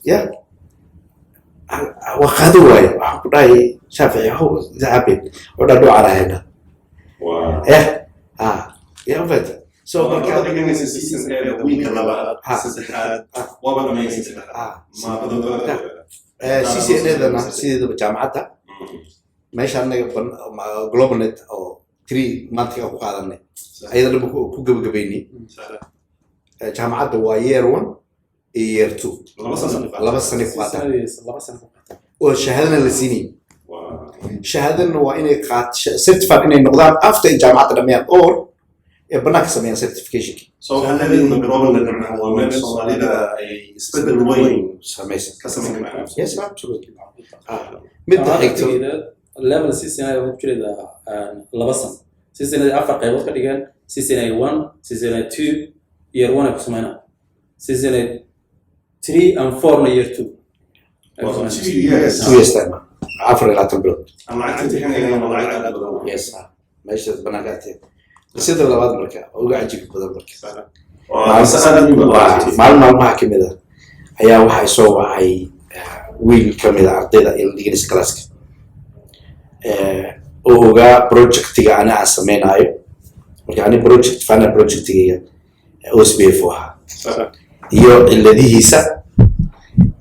yeah وخذوا واي وحقولي شافعي هو زعبين ولا دو على هنا wow يا فهمت سو كان كان سيستم وين كان بقى سيستم وابا ما يصير ما بدو سي هذا سي بجامعتها ماشي انا جلوبال نت او 3 مانتي او قادني ايضا ku gabagabeeyni jaamacada waa year 1 year 2 laba sano ku qaadan oo shahaadana la siinay shahaadana waa inay certificate inay noqdaan after jaamacada dhameeyaan or ee banaanka sameeyaan certification so hada in global net waa meel Soomaalida ay isbedel weyn sameeysan ka sameeyaan yes absolutely mid xigto level season ay ugu jirida laba sano season ay afar qaybood ka dhigaan season ay 1 season ay 2 year 1 ku sameeyaan season ay 3 and 4 na year 2 2 years time after la tablo ama activity kan ay noqon yes meesha banaanka sida labaad marka uga ajib badan marka maalmaha kamid ah ayaa waxa soo wacay wiil kamid ah ardayda English classka oo uga projectiga ana sameeynayo marka ani final projectiga OSBF waxa iyo ciladihiisa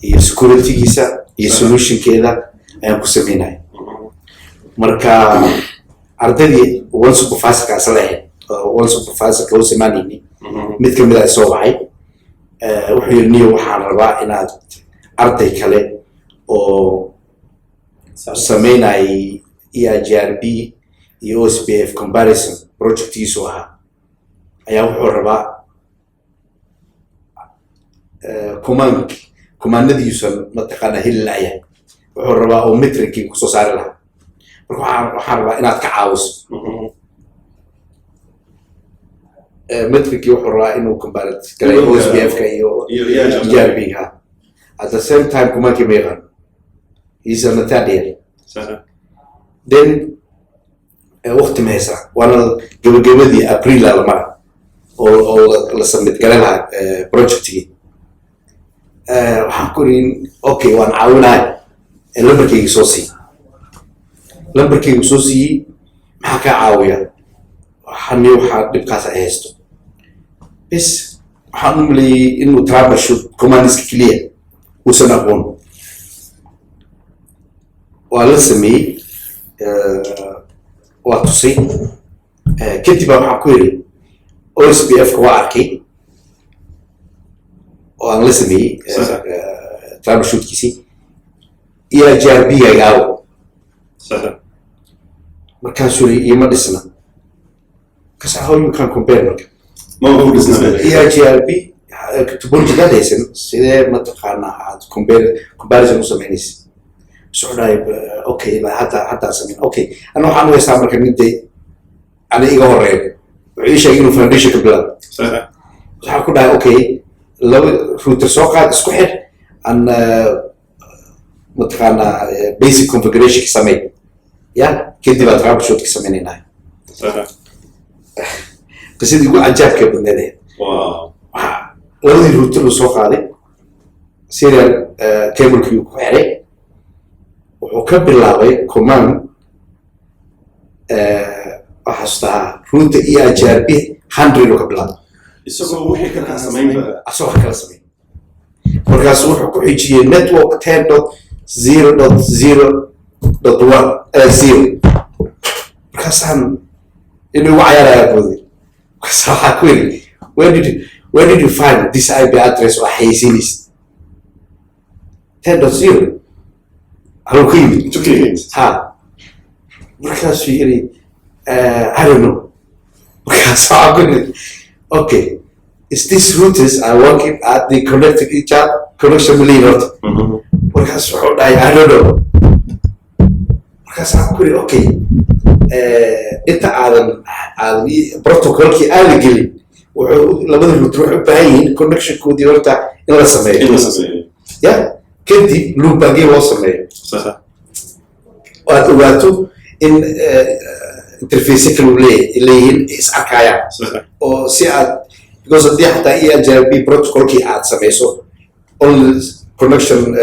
iyo securitygiisa iyo solutionkeeda ayaan ku sameeynayo marka ardaydi one supervisor ka salahay one supervisor ka sameeyni mid kamid ah soo baxay wuxuu yiri waxaan rabaa inaad arday kale oo sameynay EJRB iyo OSBF comparison projectiisu ahaa ayaa wuxuu rabaa commandadiisu mataqaana hilaya wuxuu rabaa oo metricii ku soo saari lahaa marka waxaan rabaa inaad ka caawiso metricii wuxuu rabaa inuu comparate kale OSBF ka iyo EJRB ka at the same time commandkii ma yaqaan he's on the third year then waqti ma haysa waana gabagabadii April la mara oo la submit gareelaha projectigi waxaan ku rin okay waan caawinay lambarkayga soo sii maxaa ka caawiya waxa dhibkaas ay haysto bis waxaan u maleeyay inuu troubleshoot commands clear uusan aqoon waa la sameeyay waa tusay kadib waxaan ku yiri OSBF ka waa arkay oo aan la sameeyay troubleshootkiisi EJRB gaaw markaasuu ima dhisna because how you can compare marka EJRB topology daysan sidee mataqaana aad comparison u sameynaysa socday okay la hada sameyn okay ana waxaan u heestaa marka midday ana iga horeeyo wuxuu sheegay inuu foundation ka bilaabo waxaan ku dhahay okay laba router soo qaad isku xir an mataqaana basic configuration ka sameey ya kadib aad troubleshoot ka sameynaynaay qisadii ugu cajaabka badneed labadii router soo qaaday serial cable-kii ku xiray wuxuu ka bilaabay command waxaa router EJRB 100 oo ka bilaabay isagoo wixii kala sameeyay markaas wuxuu ku xijiyay network 10.0.0.1 markaasaan inuu cayaarayaa boodi waxaa ku yiri where did you find this IP address oo xayisinis 10.0 haluu ka yimid markaasuu yiri I don't know markaas waxaa ku yiri okay is this routers are working at the connected each other connection lead markaas wuxuu dhahay I don't know markaasaan ku yidhi okay inta aadan protocolkii aadan gelin wuxuu labada router waxay u baahan yihiin connectionkoodii horta in la sameeyo ya kadib loopbackii loo sameeyo aad ogaato in interface kale leeyihiin is arkayaan oo si aad because haddii xataa EIGRP protocolkii aad samayso only connection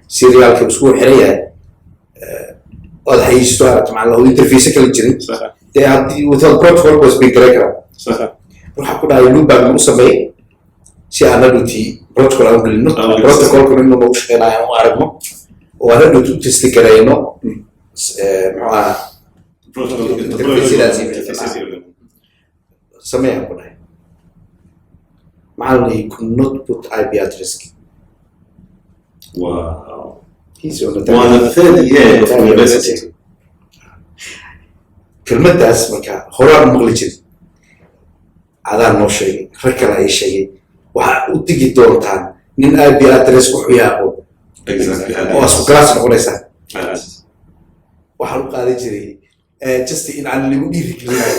serialka isku xiran yahay ood haysto aragto macnaha oo interface kale jirin dee haddii without protocol was being garan karaa waxaa ku dhahay loopback lagu sameeyey si aan hadhowtii protocol aan gelino protocolkuna inuu nagu shaqeynayo aan u aragno oo aan hadhowti u testi garayno muxuu ahaa sameeyaan ku dhahay maxaa la could not put IP address. Wow. He's on the third year of university. kelmaddaas marka horaan maqli jirin adaan noo sheegay rag kale ay sheegay waxaa u digi doontaan nin IP address wuxuu yaaqo oo isku galaas noqonaysaa waxaan u qaadan jiray just in aan lagu dhiirigelinayo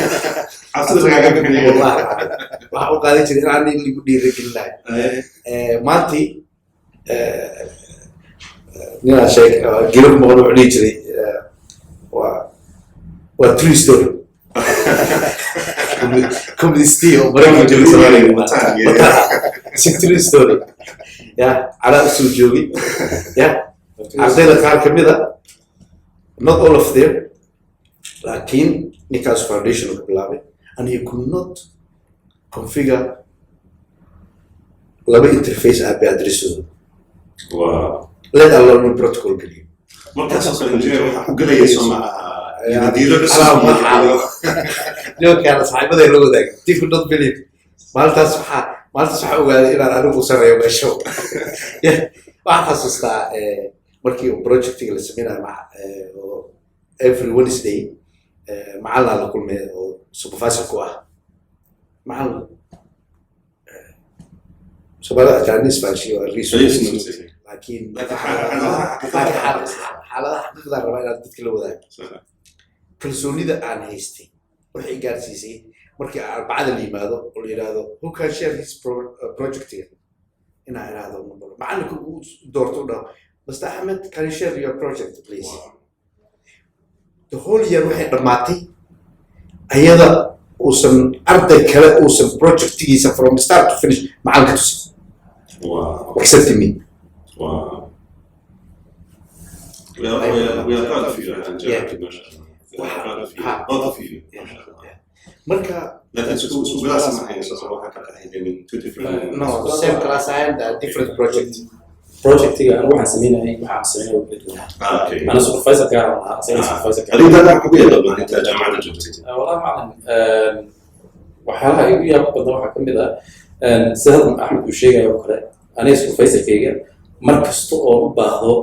waxaan u qaadan jiray in aan lagu dhiirigelinayo maantii ninaa sheeg gilab maqan wuxuu dhihi jiray waa true story community oo maraykan jooga Soomaaliya true story ya calaa usoo joogay ya ardayda qaar kamid a not all of them laakiin ninkaas foundation uu ka bilaabay and he could not configure laba interface IP addressooda let alone protocol geliyo markaas oo engineer waxa ku galaya Soomaaliya nimankaan asxaabaday la wadaag they could not believe maalintaas waxaa ogaaday inaan anigu sameeyo meesho waxaan xasuustaa markii uu projectiga la sameynayo every Wednesday macallin la kulmay oo supervisor ku ah macallin Soomaalida Chinese fashi oo research laakiin xaaladaha xaqiiqda rabaa inaad dadka la wadaago kalsoonida aan haystay waxay gaarsiisay markii arbacada la yimaado oo la yidhaahdo who can share his project here inaa idhaahdo macallinka uu doorto u dhaho Mr. Ahmed can you share your project please the whole year waxay dhammaatay ayada uusan arday kale uusan projectigiisa from start to finish macallinka tusin except me we are proud of you and we are proud of you both of you marka لكن سو class معين صراحة كان من two different no same class and different project projectiga aan waxaan sameynayay waxaan sameynayay okay ana supervisor gaar ah supervisor gaar هذه ده حقوقية طبعا أنت جامعة جبتي والله معلم waxyaalaha igu yaab badan waxaa ka mid ah sida Axmed uu sheegay oo kale aniga supervisor-kayga mar kasta oo u baahdo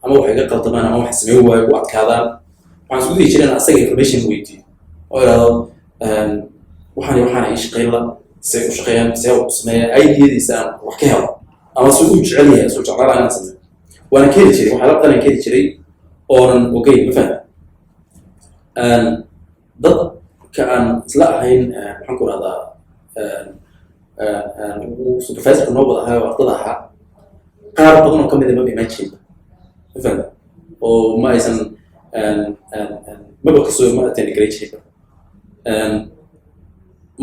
ama wax iga qaldamaan ama wax sameyn waayo u adkaadaan waxaan isku dii jireen asaga information weydiiyo oo iraado waxaan ay shaqeeyla say u shaqeeyaan say u sameeyaan ideyadiisa aan wax ka helo ama soo u jecel yahay soo jeclaan inaan sameeyo waana keeni jiray waxaa la qadan keeni jiray oonan ogey ma fahmin dad ka aan isla ahayn waxaan ku radaa supervisor noo wada ahaa ardada ahaa qaar badan oo ka mid ah ma imaan jirin ma fahmin oo ma aysan maba kasoo ma attend garay jirin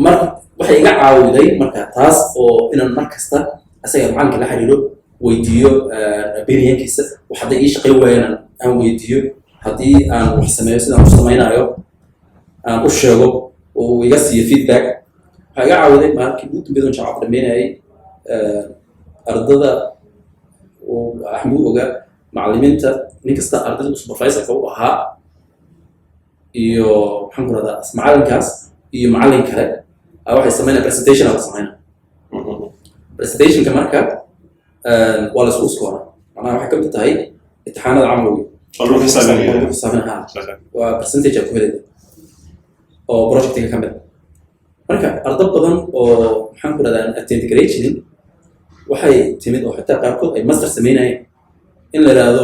marka waxay iga caawiday marka taas oo inaan mar kasta asaga macalinka la xiriiro weydiiyo opinionkiisa wax hadday ii shaqeyn waayaan aan weydiiyo haddii aan wax sameeyo sidaan u samaynayo aan u sheego oo iga siiyo feedback waxaa iga caawiday markii ugu dambeydon jaamacad dhameynayay ardada uu Axmed ogaa macallimiinta nin kasta ardada supervisor-ka u ahaa iyo waxaan ku radaa macallinkaas iyo macallin kale waxay sameynayaan presentation la sameynaa presentationka marka waa la isku scoora macnaha waxay ka mid tahay imtixaanada camaliga والله حسابنا waa percentage ku helay oo projectiga ka mid marka arday badan oo maxaan ku radaa attend gareejin waxay timid oo xitaa qaarkood ay master sameynayeen in la yiraahdo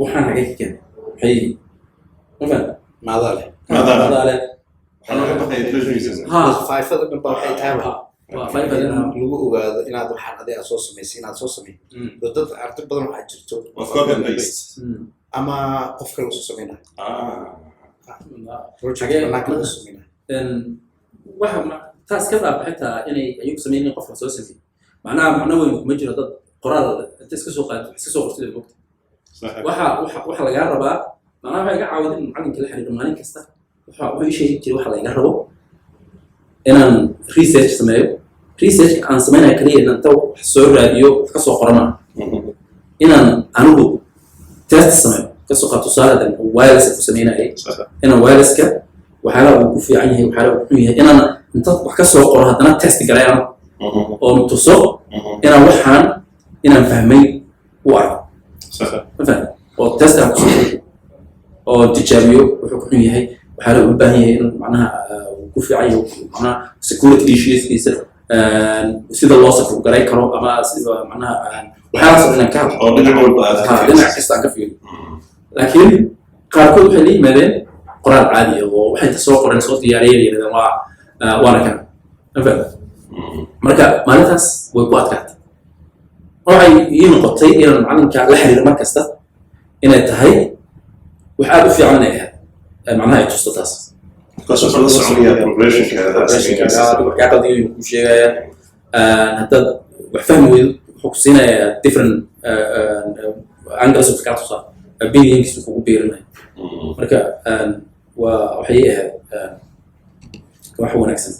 waxaan xagee ka keenay waxay mafan maadaale madaale أنا بقى يدرس faifada dhanba waxay tahay waa fayfadin lagu ogaado inaad waxaan adiga soo samaysay inaad soo samayn dad arday badan waxaa jirto copy and paste ama qof kale usoo samaynayo project Xagee- banaanka laga soo samaynayo waxa taas ka dhaaf xitaa inay ayagu sameeyeen qofka soo sameeyay macnaha weyn kuma jiro dad qoraal inta iska soo qaad iska soo qortay bogta صحيح waxa laga rabaa macnaha waxa iga caawin in macalinka la xiriiro maalin kasta wuxuu sheegi jiray waxa laga rabo inaan research sameeyo research aan sameeyo kaliya inaan taw soo raadiyo ka soo qorana inaan anigu test sameeyo ka soo qaato saaradan wireless ku sameeyay inaan wirelesska waxaala uu ku fiican yahay waxaala uu xun yahay inaan inta wax ka soo qoro hadana test gareeyaan oo tuso inaan fahmay waa صحيح مثلا oo test aan ku oo tijaabiyo wuxuu ku xun yahay waxaala u baahan yahay in macnaha ku fiican yahay macnaha security issues sida loo safro garay karo ama sida macnaha waxaala soo inaan ka أو دينعول بقى dhinac kasta aan ka fiiriyo laakiin qaarkood waxay la yimaadeen qoraal caadi ah oo waxay soo qoreen soo diyaariyeen waana kan marka maalintaas way ku adkaatay waxay ii noqotay inaan macalinka la xiriiro mar kasta inay tahay wax aad u fiican inay ahayd macnaha ay tusto taas قصة الصعوبية progression كذا waxaa qadiyo ku sheegaya hadda wax fahmi weyn wuxuu ku siinayaa different angles of cards opinions kugu beerinaya marka waxay ahayd wax wanaagsan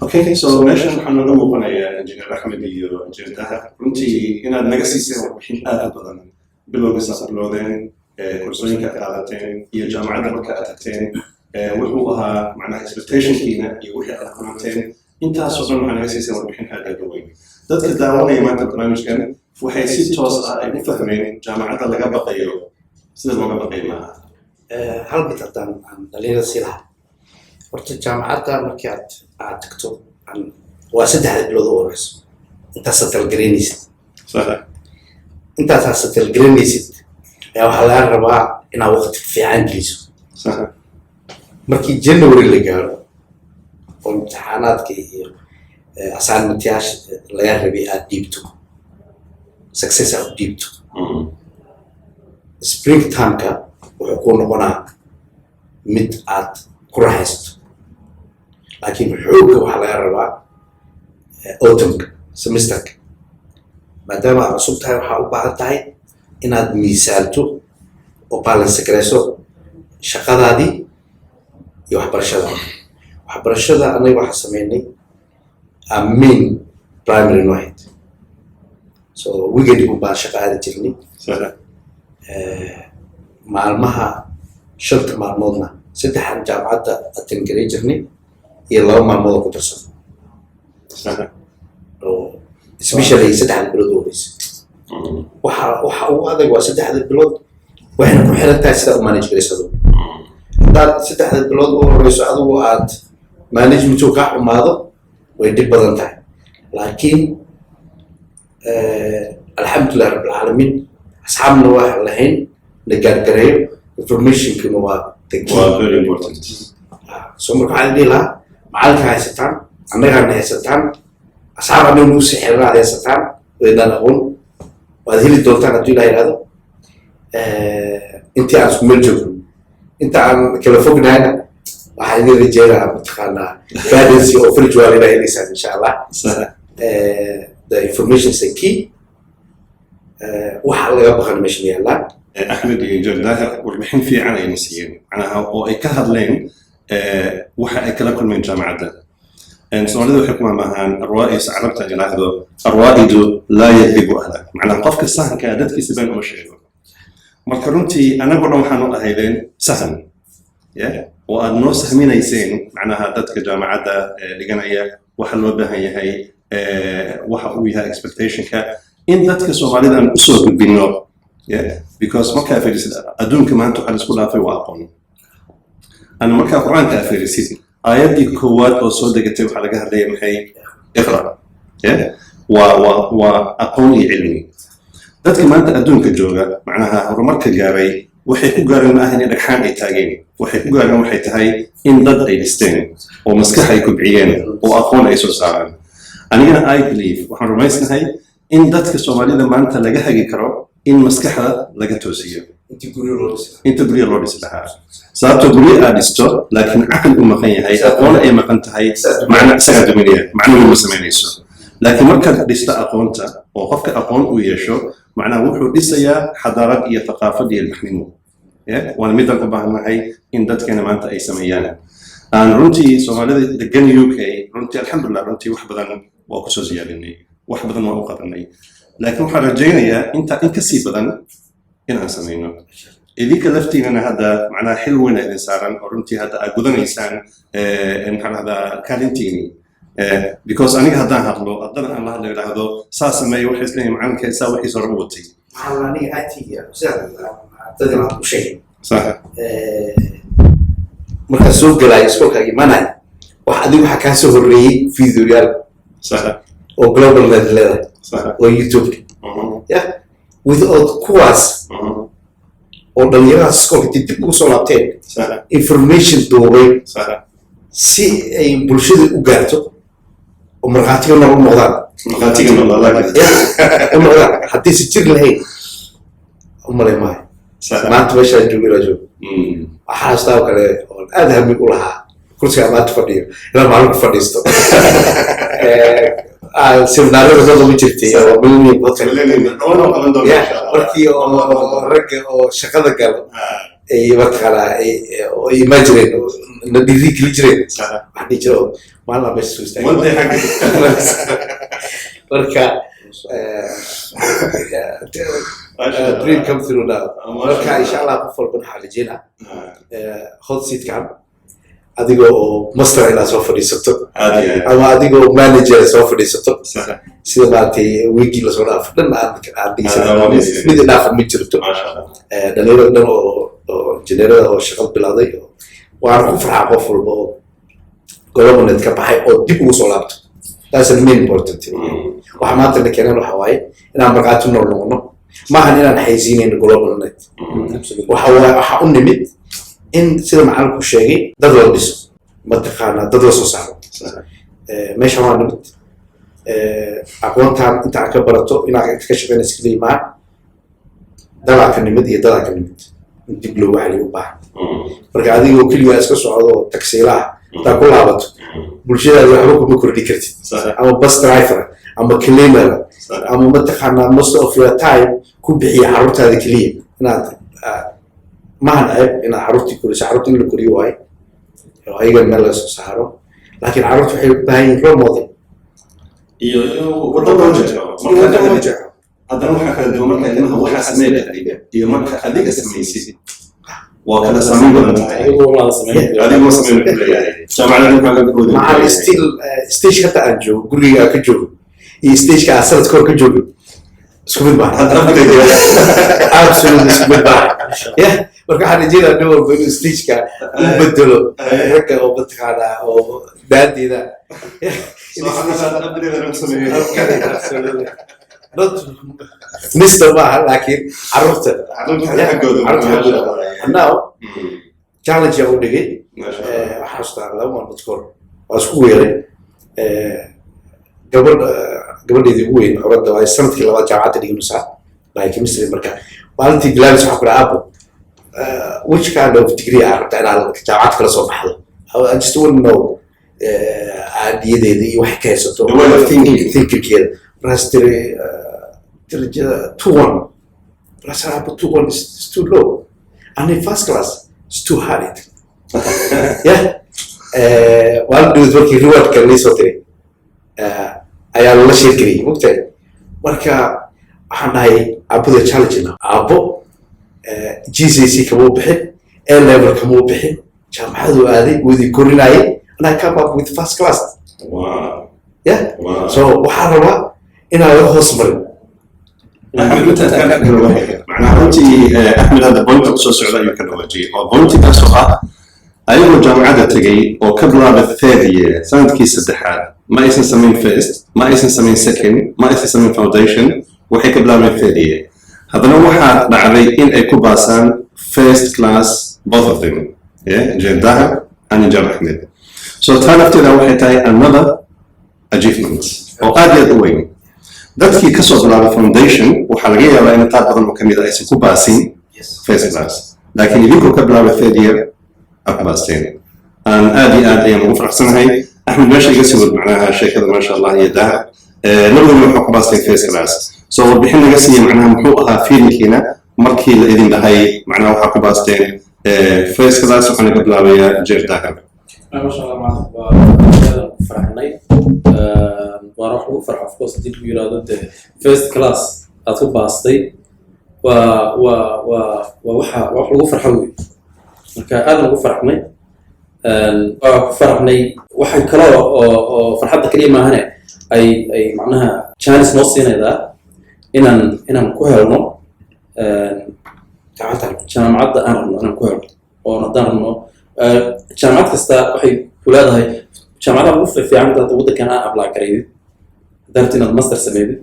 Okay, so meeshan waxaan nooga muuqanayaa injineer axmed iyo injineer dahar runtii inaad naga siiseen warbixin aad u badan bilowgiisa aad bilowdeen kursooyinka aad qaadateen iyo jaamacadda marka aad tagteen wuxuu ahaa macnaha expectationkiina iyo wixii aad kulanteen intaasoo dhan waxaa naga siiseen warbixin aad u weyn dadka daawanaya maanta barnaamijkan waxay si toos ah ay u fahmeen jaamacadda laga baqayo sida looga baqay maaha hal mid haddaan aan dhalinyarada sii lahaa horta jaamacadda markii aad tagto waa 3 bilood oo horeyso intaas talgaraynaysid صحيح intaasaa talgaraynaysid ayaa waxaa laga rabaa inaad waqti fiican geliso صحيح markii January la gaaro oo imtixaanaadka iyo assignmentyaasha laga rabay aad dhiibto success aad dhiibto spring time-ka wuxuu ku noqonaa mid aad ku raaxaysato laakiin xoogga waxaa laga rabaa autumn semesterka maadaama aad cusub tahay waxaa u baahan tahay inaad miisaanto oo balance garayso shaqadaadii iyo waxbarashada anaga waxaa sameynay main primary night so weekend baan shaqo aadi jirnay صحيح maalmaha 5 maalmoodna 3 jaamacadda atin garay jirnay iyo 2 maalmood ku darsan صحيح especially 3 bilood oo horeysay waxa uu adag waa 3 bilood waxayna ku xiran tahay sida manage garayso dad 3 bilood oo horeyso adigu aad management ka xumaado way dib badan tahay laakiin alxamdulillah rabbil alamin asxaabna waxa lahayn نقدر information كانوا very important. سمر كعادي لا معلك هاي ستان عندك هاي ستان أصحابنا نوسي حرنا هاي ستان وإذا نقول وهذه اللي دولتنا تقول هاي هذا أنت عن سمرجو أنت عن كلفوقنا هنا وحدي رجالة متخانة guidance أو فرجوا علينا هاي إن شاء الله the information is the key وحلا يبغى نمشي يلا أحمد يجر ده وربحين في عنا ينسيين عنها أو أي كهذا لين وح أي كلام كل من جامعة ده إن سؤال ذو حكمة مهان الرئيس عربت إلى هذا الرائد لا يكذب أهله معنى قفك السهل كادت في سبين وشيء مركرونتي أنا برا محنو أهيلين سهل يا وأنو سهمين يسين معناها دتك جامعة ده لجناية وحلو بها هي وحويها expectation كا إن دتك سؤال ده أسوق بالبناء because ما كافريس أدون كمان تحدث كلها في واقع أنا ما كافران كافريس آياتي كوات أو صدق كتب حلقة هذه محي اقرأ وأقوني علمي dadka maanta adduunka jooga macnaha horumarka gaaray waxay ku gaareen ma ahan in dhagxaan ay taageen waxay ku gaareen waxay tahay in dad ay dhisteen oo maskax ay kobciyeen oo aqoon ay soo saaraan anigana I believe waxaan rumaysnahay in dadka Soomaalida maanta laga hagi karo in maskaxda laga toosiyo inta guryo loo dhisi lahaa sababtoo guryo aad dhisto laakiin caqli u maqan yahay aqoon ay maqan tahay macna isaga duminaya macnuhu ma samaynayso laakiin markaad dhisto aqoonta oo qofka aqoon u yeesho macnaha wuxuu dhisayaa xadaarad iyo thaqaafad iyo ilbaxnimo waana midaan u baahannahay in dadkeena maanta ay sameeyaan aan runtii Soomaalida degan UK runtii alxamdulillah runtii wax badan waa ku soo ziyaarinay wax badan waa u qabanay laakiin waxaan rajaynayaa inta in ka sii badan inaan samayno idinka laftiinana hadda macnaha xil weyn idin saaran oo runtii hadda aad gudanaysaan maxaan ahdaa kaalintiini because aniga haddaan hadlo haddana aan la hadlo idhaahdo saa sameeya waxay isleeyihin macalinka saa wixiis hore u watay aniga dadin aan u sheegay markaa soo galaayo iskoolkaaga imanay wax adigu waxaa kaa soo horreeyey videoyaal oo global net leedahay oo YouTube without kuwaas oo dhalinyarada iskoolka dib ugu soo laabteen information duubay si ay bulshada u gaarto oo markhaatiga nolol noqdaan haddii si jir lahayn umalay maayo maanta meeshaa joogila joog waxaa hastaa kale oon aad hami u lahaa kursiga maanta fadhiyo inaan maalin ku fadhiisto seminaarada soo lama jirtay oo millennium markii oo ragga oo shaqada galo ay mataqaanaa oo imaan jireen na dhiiri geli jireen waxaan dhihi jira maalin meesha soo istaagay marka dream come through now marka insha Allah qof walba waxaa rajeyna hot seat kan adigoo oo master ilaa soo fadhiisato ama adigoo manager soo fadhiisato sida maantay weekii la soo dhaafo dhan aan dhigsan mid dhaafan ma jirto dhalinyaro dhan oo injineerada oo shaqo bilaaday waan ku farxaa qof walba oo golobonet ka baxay oo dib ugu soo laabto that's the main important waxa maanta la keenay waxa waaye inaan markaatu noqono maahan inaan xaysiinayno golobonet waxa u nimid in sida macalinku sheegay dad la dhiso mataqaana dad la soo saaro meesha waa nimid aqoontaan inta ka barato inaad ka shaqeynayso kaliya ma dalaa ka nimid iyo dalaa ka nimid dib loo wacyi u baahan marka adigoo kaliya iska socdo taksiilaha taa ku laabato bulshadaada waxba kuma kordhi kartid ama bus driver ama cleaner ama mataqaana most of your time ku bixiya carruurtaada kaliya inaad maahan ceeb inaad carruurtii koriso carruurta in la koriyo waayo oo ayaga meel la soo saaro laakiin carruurta waxay u baahan yihiin role model iyo waddo loo jeexo haddana waxaa kala duwan marka ilmaha waxaa sameeya adiga iyo marka adiga samaysid waa kala samayn badan tahay adigoo samayn ku leeyahay jaamacada ninka laga koodo maxaa still stage ka aan joogo guriga ka joogo iyo stage ka sanad kor ka joogo isku mid baa absolutely isku mid baa marka waxaan rajeynayaa nin walba inuu stageka u bedelo ragga oo mataqaanaa oo daadeeda mister maaha laakiin carruurta now challenge yaa u dhigay waxaa xasuustaa 2 maalmood kahor waa isku weeray gabadheedii ugu weyn orodda waa sanadkii labaad jaamacadda dhiganaysaa by chemistry marka maalintii bilaabis waxaa ku dhaha abo which kind of degree are inaad jaamacad kala soo baxdo I just want to know aadiyadeeda iyo waxay ka haysato thinkingkeeda markaas tiri درجة 2-1 بس أنا 2-1 is too low and in first class it's too hard yeah while do working reward can lay sotri ayaa la sheekay waqti marka waxaan dhahay abuda challenge na abo GCSE kama bixin A level kama bixin jaamacadu aaday wadi korinayay ana come up with first class wow yeah so waxaan rabaa inaan hoos marin معناها أنتي أحمد هذا بوينت خصوصي على يمكن وجهي وبوينت كسوها أيوة جامعة تجي وقبل بالثانية سنة كيس الدحال ما يسمى سمين فيست ما يسمى سمين سكن ما يسمى سمين فاونديشن وحي قبل بالثانية haddana waxaa dhacday in ay ku baasaan first class both of them Injineer Dahab and Injineer Ahmed. So taa nafteeda waxay tahay another achievement oo aad iyo aad u weyn. dadkii ka soo bilaabay foundation waxaa laga yaabaa in qaar badan oo ka mid ah aysan ku baasin first class laakiin idinkoo ka bilaabay third year aad ku baasteen aan aad iyo aad ayaan ugu faraxsanahay axmed meesha iga sii wad macnaha sheekada maasha allah iyo Dahab labadooda waxaa ku baasteen first class so warbixin naga siiya macnaha muxuu ahaa feelingkiina markii la idin dhahay macnaha waxaa ku baasteen first class waxaa naga bilaabaya Injineer Dahab. ما شاء الله معك فرحناي وراح فرح of course did we rather the first class أتو باستي ووح لو فرحوي كأنا لو فرحناي فرحناي وحن كلا فرحتك كلمة هنا أي معناها chance نصين إذا إن كهرنا كان معدة أنا كهر ونضرنا jaamacad kasta waxay ku leedahay jaamacadaha ugu fiican dadka waddankan aan apply gareeyay dartii inaad master sameeyay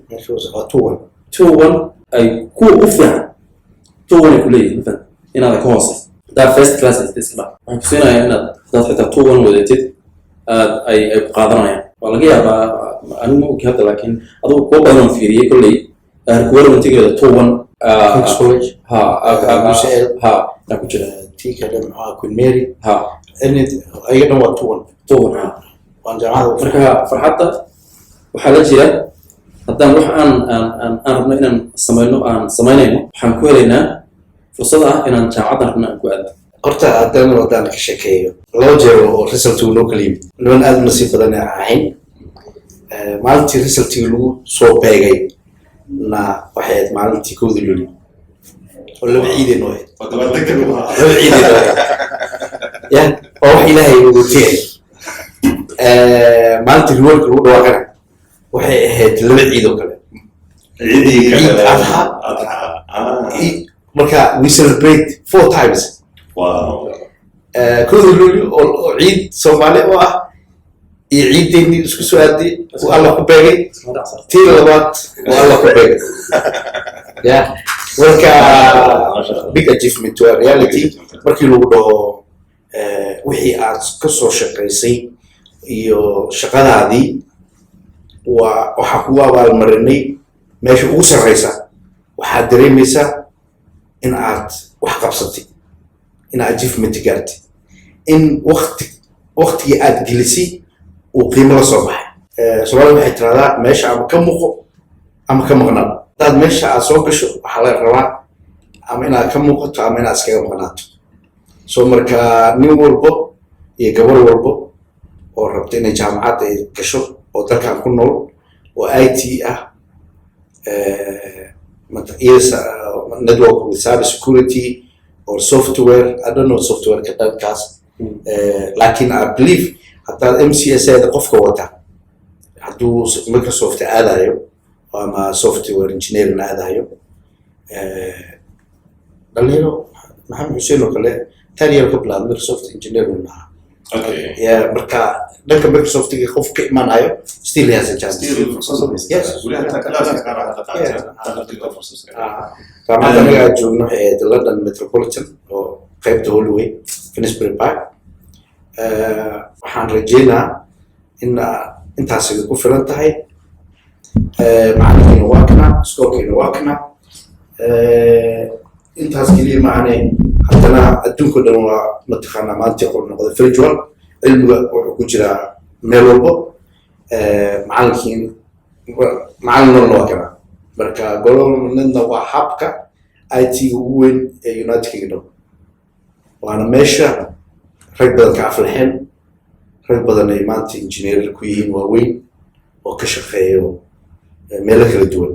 tuwan ay ku ugu fiican tuwan ay ku leeyihiin faham inaad ka hoosay that first class is this class waxaan ku siinayaa inaad dad xitaa tuwan wadatid ay ku qaadanayaan waa laga yaabaa anigu ma ogi hadda laakiin adigu kuwa badan fiiriyay kolley requirementigeeda tuwan ha ku jira كده مع كل ماري ها ان ايضا وطول ها وان جماعه marka farxadda waxa la jira haddaan wax aan rabno inaan sameynayno waxaan ku helaynaa fursad ah inaan jaamacadda rabno aan ku aado horta haddaan wadaan ka sheekeeyo loo jeero oo result uu loo kaliyo loon aad nasiib badan ahayn maalintii result lagu soo beegay na waxay maalintii koodi luli ولا بعيد إنه بعيد يعني أروح إلهي وقتين ما أنت الورك الورد واقع وحيد اللي بعيد وكله عيد أضحى مركا we celebrate 4 times واو كل عيد سومالي عيد تاني اسكو سؤالي والله كبيري تيل لبات والله كبيري يا marka big achievement to reality markii lagu dhaho wixii aad ka soo shaqaysay iyo shaqadaadii waxa ku abaalmarinay meesha ugu sarreysa waxaad dareemaysaa in aad wax qabsatay in achievement gaartay in waqtigii aad gelisay uu qiimo la soo baxay Soomaaliya waxay tiraahdaa meesha ama ka muuqo ama ka maqnaa dad meesha aad soo gasho waxa la rabaa ama inaad ka muuqato ama inaad iskaga maqnaato soo marka nin walbo iyo gabar walbo oo rabta inay jaamacad ay gasho oo dalkan ku nool oo IT ah network with cyber security or software I don't know software ka dalkaas laakiin I believe hatta MCS da qofka wata hadduu Microsoft aadayo ama software engineering aadayo dhalinyaro maxamed xuseen oo kale tariir ka bilaabay Microsoft engineering okay ya marka dhanka Microsoft qof ka imaanayo still has a chance yes طبعا انا joogno London Metropolitan oo qaybta Holloway Finsbury Park waxaan rajeynaa in intaas ku filan tahay macallimiin waakna scope waakna intaas kaliya macne haddana adduunka dhan waa mataqaana maanta oo noqday virtual cilmiga wuxuu ku jira meel walbo macallin waakna marka gololna waa habka IT ugu weyn ee United Kingdom waana meesha rag badan ka aflaxeen rag badan ay maanta engineer ku yihiin waaweyn oo ka shaqeeyo meelo kala duwan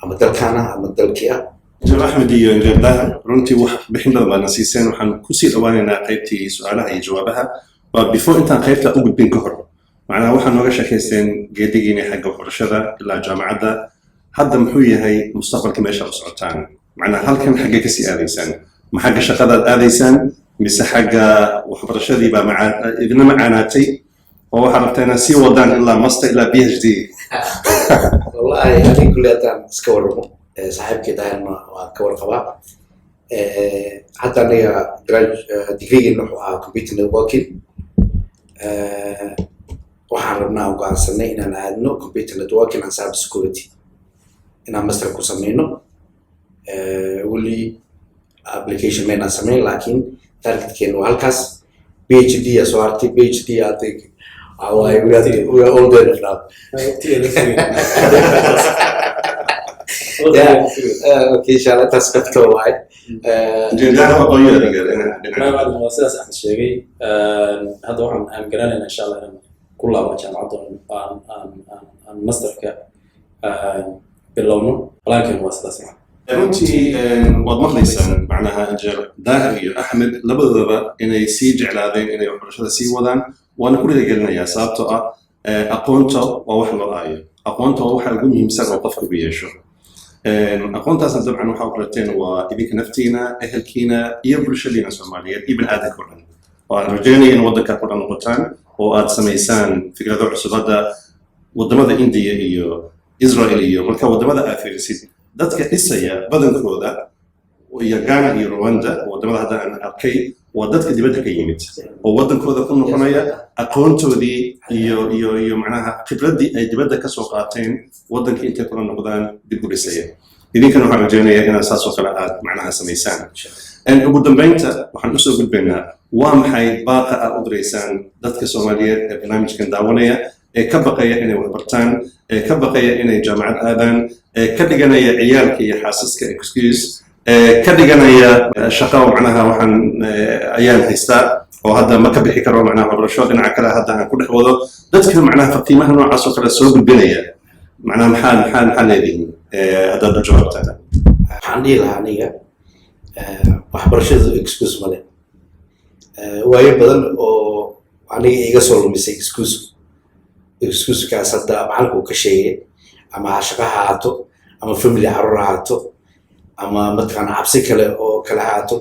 ama dalkaana ama dalkii ah Injineer Ahmed iyo Injineer Dahab runtii wax bixinada baan siiseen waxaan ku sii dhawaanaynaa qaybtii su'aalaha iyo jawaabaha waa before intaan qaybta ugu gudbin ka hor macnaha waxaan nooga sheekaysteen geedigiina xagga waxbarashada ilaa jaamacadda hadda muxuu yahay mustaqbalka meesha u socotaan macnaha halkan xagga ka sii aadaysaan ma xagga shaqadaad aadaysaan mise xagga waxbarashadii baa idina macaanaatay oo waxaad rabtaa inaad sii wadaan ilaa master ilaa PhD والله هذه كلها اسكورهم صاحبك دايما وكور قبا حتى أنا degree إنه computer networking waxaan rabnaa oo go'aansanay inaan aadno computer networking and cyber security inaan master ku sameeyno wali application mayna sameyn laakiin targetkeenu waa halkaas PhD soo hartay PhD I think we are all there now okay inshallah tasqafto waay jeedada qoyada ما ساس أحد شيء هذا واحد أنا قرأنا إن شاء الله كلها ما كان عطوا عن مصدر باللون ولكن هو أساس runtii waad maqlaysaan macnaha daahir iyo axmed labadooda inay sii jeclaadeen inay waxbarashada sii wadaan waana ku dhiirigelinayaa sababtoo ah aqoonta waa wax loo aayo aqoonta waa waxa ugu muhiimsan oo qofku u yeesho aqoontaasna dabcan waxaa u qalateen waa idinka naftiina ehelkiina iyo bulshadiina soomaaliyeed iyo bini'aadanka oo dhan oo aan rajaynaya in waddanka ku dhan noqotaan oo aad samaysaan fikrado cusub hadda waddamada indiya iyo israel iyo marka waddamada aad fiirisid dadka dhisaya badankooda iyo Ghana iyo Rwanda waddamada hadda aan arkay waa dadka dibadda ka yimid oo waddankooda ku noqonaya aqoontoodii iyo macnaha khibradii ay dibadda ka soo qaateen waddanka intay kula noqdaan dib u dhisaya idinkana waxaan rajaynayaa inaad saas oo kale aad macnaha samaysaan ugu dambeynta waxaan usoo gudbaynaa waa maxay baaqa aad u diraysaan dadka Soomaaliyeed ee barnaamijkan daawanaya ee ka baqaya inay wax bartaan ee ka baqaya inay jaamacad aadaan ee ka dhiganaya ciyaalka iyo xaasaska excuse ka dhiganaya shaqo macnaha waxaan ayaan haystaa oo hadda ma ka bixi karo macnaha waxbarasho dhinaca kale hadda aan ku dhex wado dadka macnaha fatiimaha noocaas oo kale soo gudbinaya macnaha maxaa leedihiin haddaad jawaabtaan waxaan dhihi lahaa aniga waxbarashadu excuse male waayo badan oo aniga iga soo lumisay excuse-kaas hadda macalinku ka sheegay ama shaqo ha ahaato ama family carruur ha ahaato ama mataqaana cabsi kale oo kala ahaato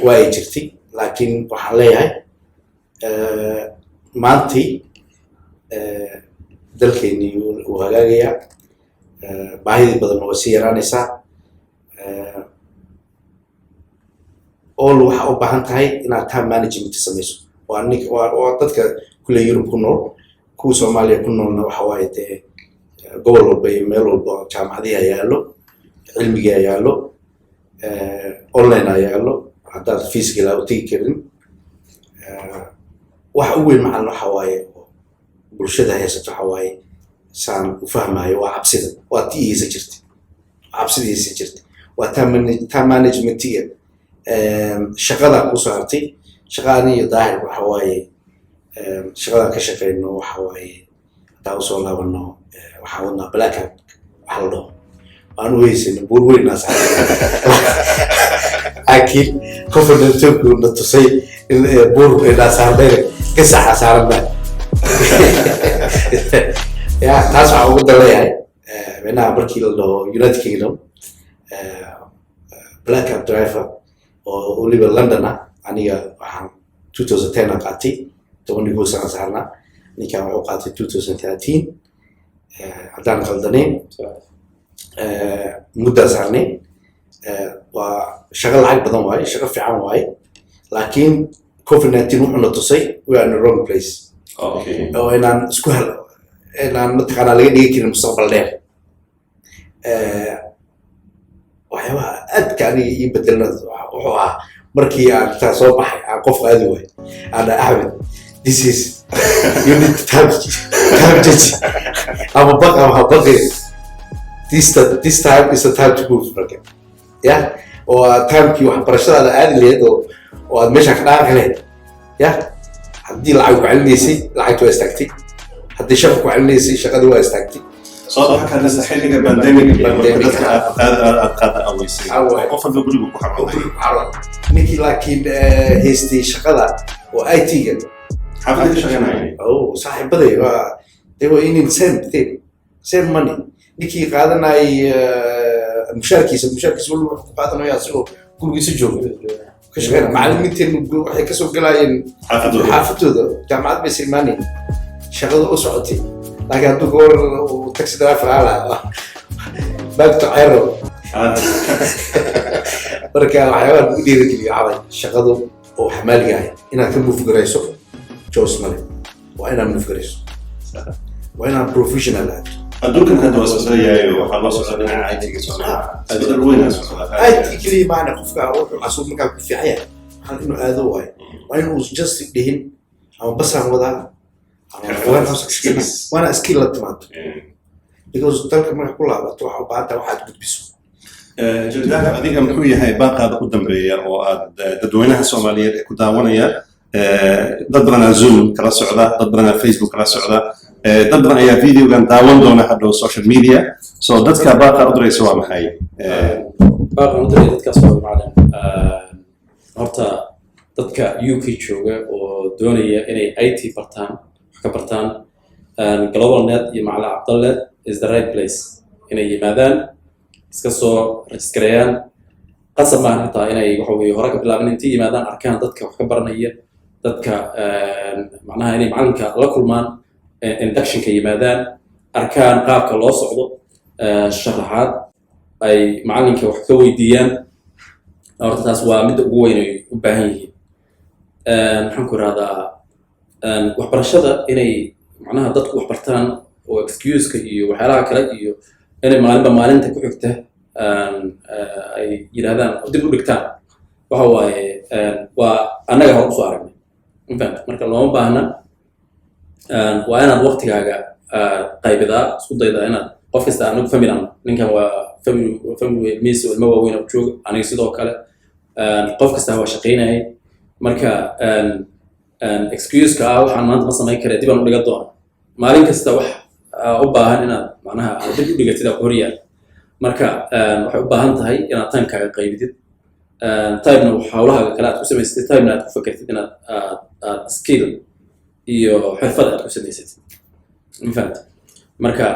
waa ay jirtay laakiin waxaan leeyahay maantii dalkeennii wuu hagaagayaa baahidii badan waa sii yaraanaysaa all waxaa u baahan tahay inaad time management samayso waa dadka kule Yurub ku nool kuwa Soomaaliya ku noolna waxa waaye dee gobol walba iyo meel walba jaamacadihi yaallo cilmiga yaallo online yaallo haddaad physical u tegi karin waxa ugu weyn macallin waxa waaye bulshada haysato waxa waaye saan u fahmayo waa cabsida waa tiisa jirtay cabsidiisa jirtay waa time management-iga shaqada ku soo hartay shaqadan iyo daahir waxa waaye shaqadan ka shaqeyno waxa waaye hadaa usoo laabano waxaa wadnaa blackout waxa la dhaho aan u heysayno buur weynaas laakiin qofna tooguna tusay in buur weynaas haddee ka saxa saaran baa ya taas waxaa ugu daleeyahay menaha markii la dhaho United Kingdom blackout driver oo waliba London aniga waxaan 2010 qaatay 12 sano saarna ninkan wuxuu qaatay 2013 haddaan qaldaneyn muddo saarnay waa shaqo lacag badan waaye shaqo fiican waaye laakiin COVID-19 wuxuuna tusay we are in the wrong place oo inaan isku helo inaan mataqaanaa laga dhigi karin mustaqbal dheer waxyaabaha aadka aniga ii bedelna wuxuu ahaa markii aan taa soo baxay aan qof aadi waay ana Ahmed this is you need to time I'm a bug this time is the time to move market yeah or time ki waxbarashada aad leeyahay oo aad meesha ka dhaaqi leeyahay yeah haddii lacag ku celinaysay lacagtu waa istaagtay haddii shaqo ku celinaysay shaqadu waa istaagtay صار كان لسه حيلك بانديميك قاعد أويسي قفل بقولي بحرام نيكي لكن هستي شغلة وأي تيجي حافظ شغلة يعني أو صاحب بدي they were in same money نيكي قاعدنا مشاركة ولا قاعدنا ياسو كل جيس جو كشغلة معلمين waxay ka soo galayeen xaafadooda jaamacad bay silmaanay shaqada u socotay لكن تقول تاكسي درايفر على back to arrow marka waxyaaba lagu dhiirigeliyo camal shaqadu oo xamaaliga ah inaad ka move garayso joos male waa inaad move garayso waa inaad professional aad adduunkan hadda waa soo yahay waxaa loo socdaa dhinaca IT-ga Soomaaliya weyn IT kaliya maana qofka wuxuu casuub markaa ku fiican yahay waxaan inuu aado waayo waa inuu just dhihin ama basaan wadaa وانا اسكيل للتمات because dalka marka ku laabato waxa u baahan tahay waxaad gudbiso jildaha adiga muxuu yahay baaqaada u dambeeya oo aad dadweynaha Soomaaliyeed ee ku daawanaya dad badan Zoom kala socda dad badan Facebook kala socda dad badan ayaa videogan daawan doona hadda social media so dadka baaqa u dirayso waa maxay baaqa u dirayso dadka soo macdan horta dadka UK jooga oo doonaya inay IT bartaan bartaan global net iyo macala Cabdalle is the right place inay yimaadaan iska soo registrayaan qasab ma aha inay waxa weeye hore ka bilaabaan intii yimaadaan arkaan dadka wax ka baranaya dadka macnaha inay macalinka la kulmaan induction ka yimaadaan arkaan qaabka loo socdo sharaxaad ay macalinka wax ka weydiiyaan horta taas waa mid ugu weyn ay u baahan yihiin maxaan ku raahdaa waxbarashada inay macnaha dadku wax bartaan oo excuse-ka iyo waxyaalaha kale iyo inay maalinta ku xigta ay yiraahdaan dib u dhigtaan waxa waaye waa annaga hor usoo aragnay infant marka looma baahna waa inaad waqtigaaga qaybidaa isku daydaa inaad qof kasta anagu family ninkan waa family miis oo ilmo waaweyn oo jooga aniga sidoo kale qof kasta waa shaqaynayay marka excuse-ka waxaan maanta ma samayn karaa dib aan u dhigan doona maalin kasta wax u baahan inaad macnaha dib u dhigatid oo horiyaal marka waxay u baahan tahay inaad time-kaaga qaybidid time-na hawlahaaga kale aad ku samaysatid time-na aad ku fakartid inaad skill iyo xirfad aad ku samaysatid infant marka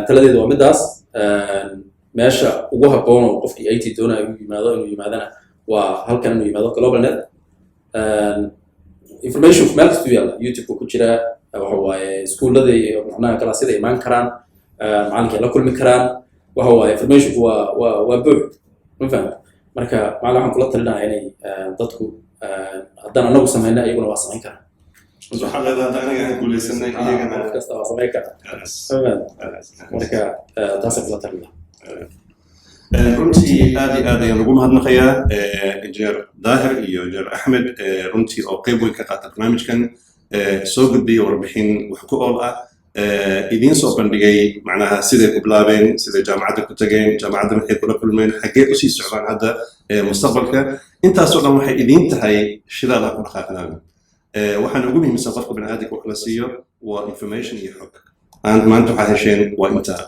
taladeedu waa midaas meesha ugu habboon oo qofkii IT doonaya inuu yimaadana waa halkan inuu yimaado global net information meel kasta yaala YouTube ku jira waxa waaye iskuulada iyo macnaha kalaasida imaan karaan macalinka la kulmi karaan waxa waaye information waa buux infant marka macallin waxaan kula talinayaa inay dadku haddaan anagu sameeyna iyaguna waa samayn karaan waxaa leedahay anaga aan guuleysanay iyagana kasta waa samayn karaan marka taasay kula talinayaa runtii aad iyo aad ayaan ugu mahadnaqayaa injineer daahir iyo injineer axmed runtii oo qayb weyn ka qaata barnaamijkan soo gudbiyay warbixin wax ku ool ah idiin soo bandhigay macnaha siday ku bilaabeen siday jaamacadda ku tageen jaamacadda maxay kula kulmeen xaggee usii socdaan hadda mustaqbalka intaasoo dhan waxay idiin tahay shidaal ha ku dhaqaaqnaan waxaan ugu muhiimsan qofka baniaadamka wax la siiyo waa information iyo xog maanta waxaa hesheen waa intaa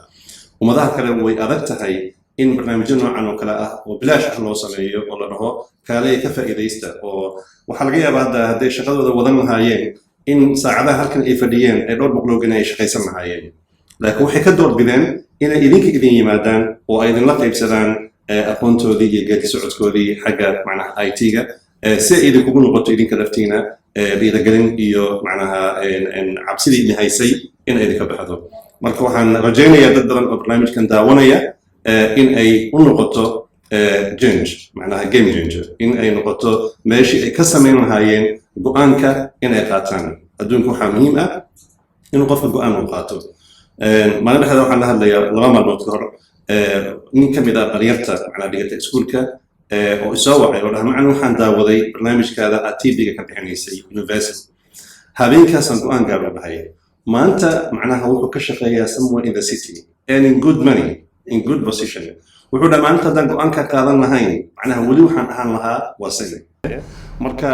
ummadaha kale way adag tahay in barnaamijyo noocan oo kale ah oo bilaash ah loo sameeyo oo la dhaho kaalay ka faa'iidaysta oo waxa laga yaabaa hadda hadday shaqadooda wadan lahaayeen in saacadaha halkan ay fadhiyeen ay dhowr boqoloog inay shaqaysan lahaayeen laakiin waxay ka doorbideen inay idinka idin yimaadaan oo ay idinla qaybsadaan aqoontoodii iyo geedi socodkoodii xagga macnaha IT-ga si ay idinkugu noqoto idinka laftiina dhiirigelin iyo macnaha cabsidii idin haysay in ay idinka baxdo marka waxaan rajaynayaa dad badan oo barnaamijkan daawanaya in ay u noqoto change macnaha game changer in ay noqoto meeshii ay ka samayn lahaayeen go'aanka in ay qaataan adduunka waxaa muhiim ah inuu qofka go'aan u qaato maalin dhexda waxaan la hadlayaa 2 maalmood ka hor nin ka mid ah dhalinyarta macnaha dhigata iskuulka oo isoo wacay oo dhaha macallin waxaan daawaday barnaamijkaada aad TV-ga ka bixinaysay university habeenkaasaan go'aan gaar u dhahay maanta macnaha wuxuu ka shaqeeyaa somewhere in the city earning good money in good position wuxuu dhamaanta haddaan go'aanka qaadan lahayn macnaha weli waxaan ahaan lahaa waa say marka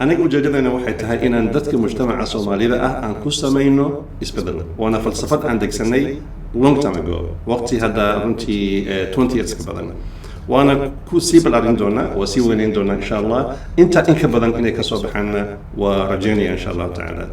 aniga ujeedadayna waxay tahay inaan dadka mujtamaca Soomaalida ah aan ku samayno isbedel waana falsafad aan degsanay long time ago waqti hadda runtii 20 years ka badan وانا كوسي بالارندونا وسي وينين دونا ان شاء الله انت انك بدن انك سو بخانا ورجيني ان شاء الله تعالى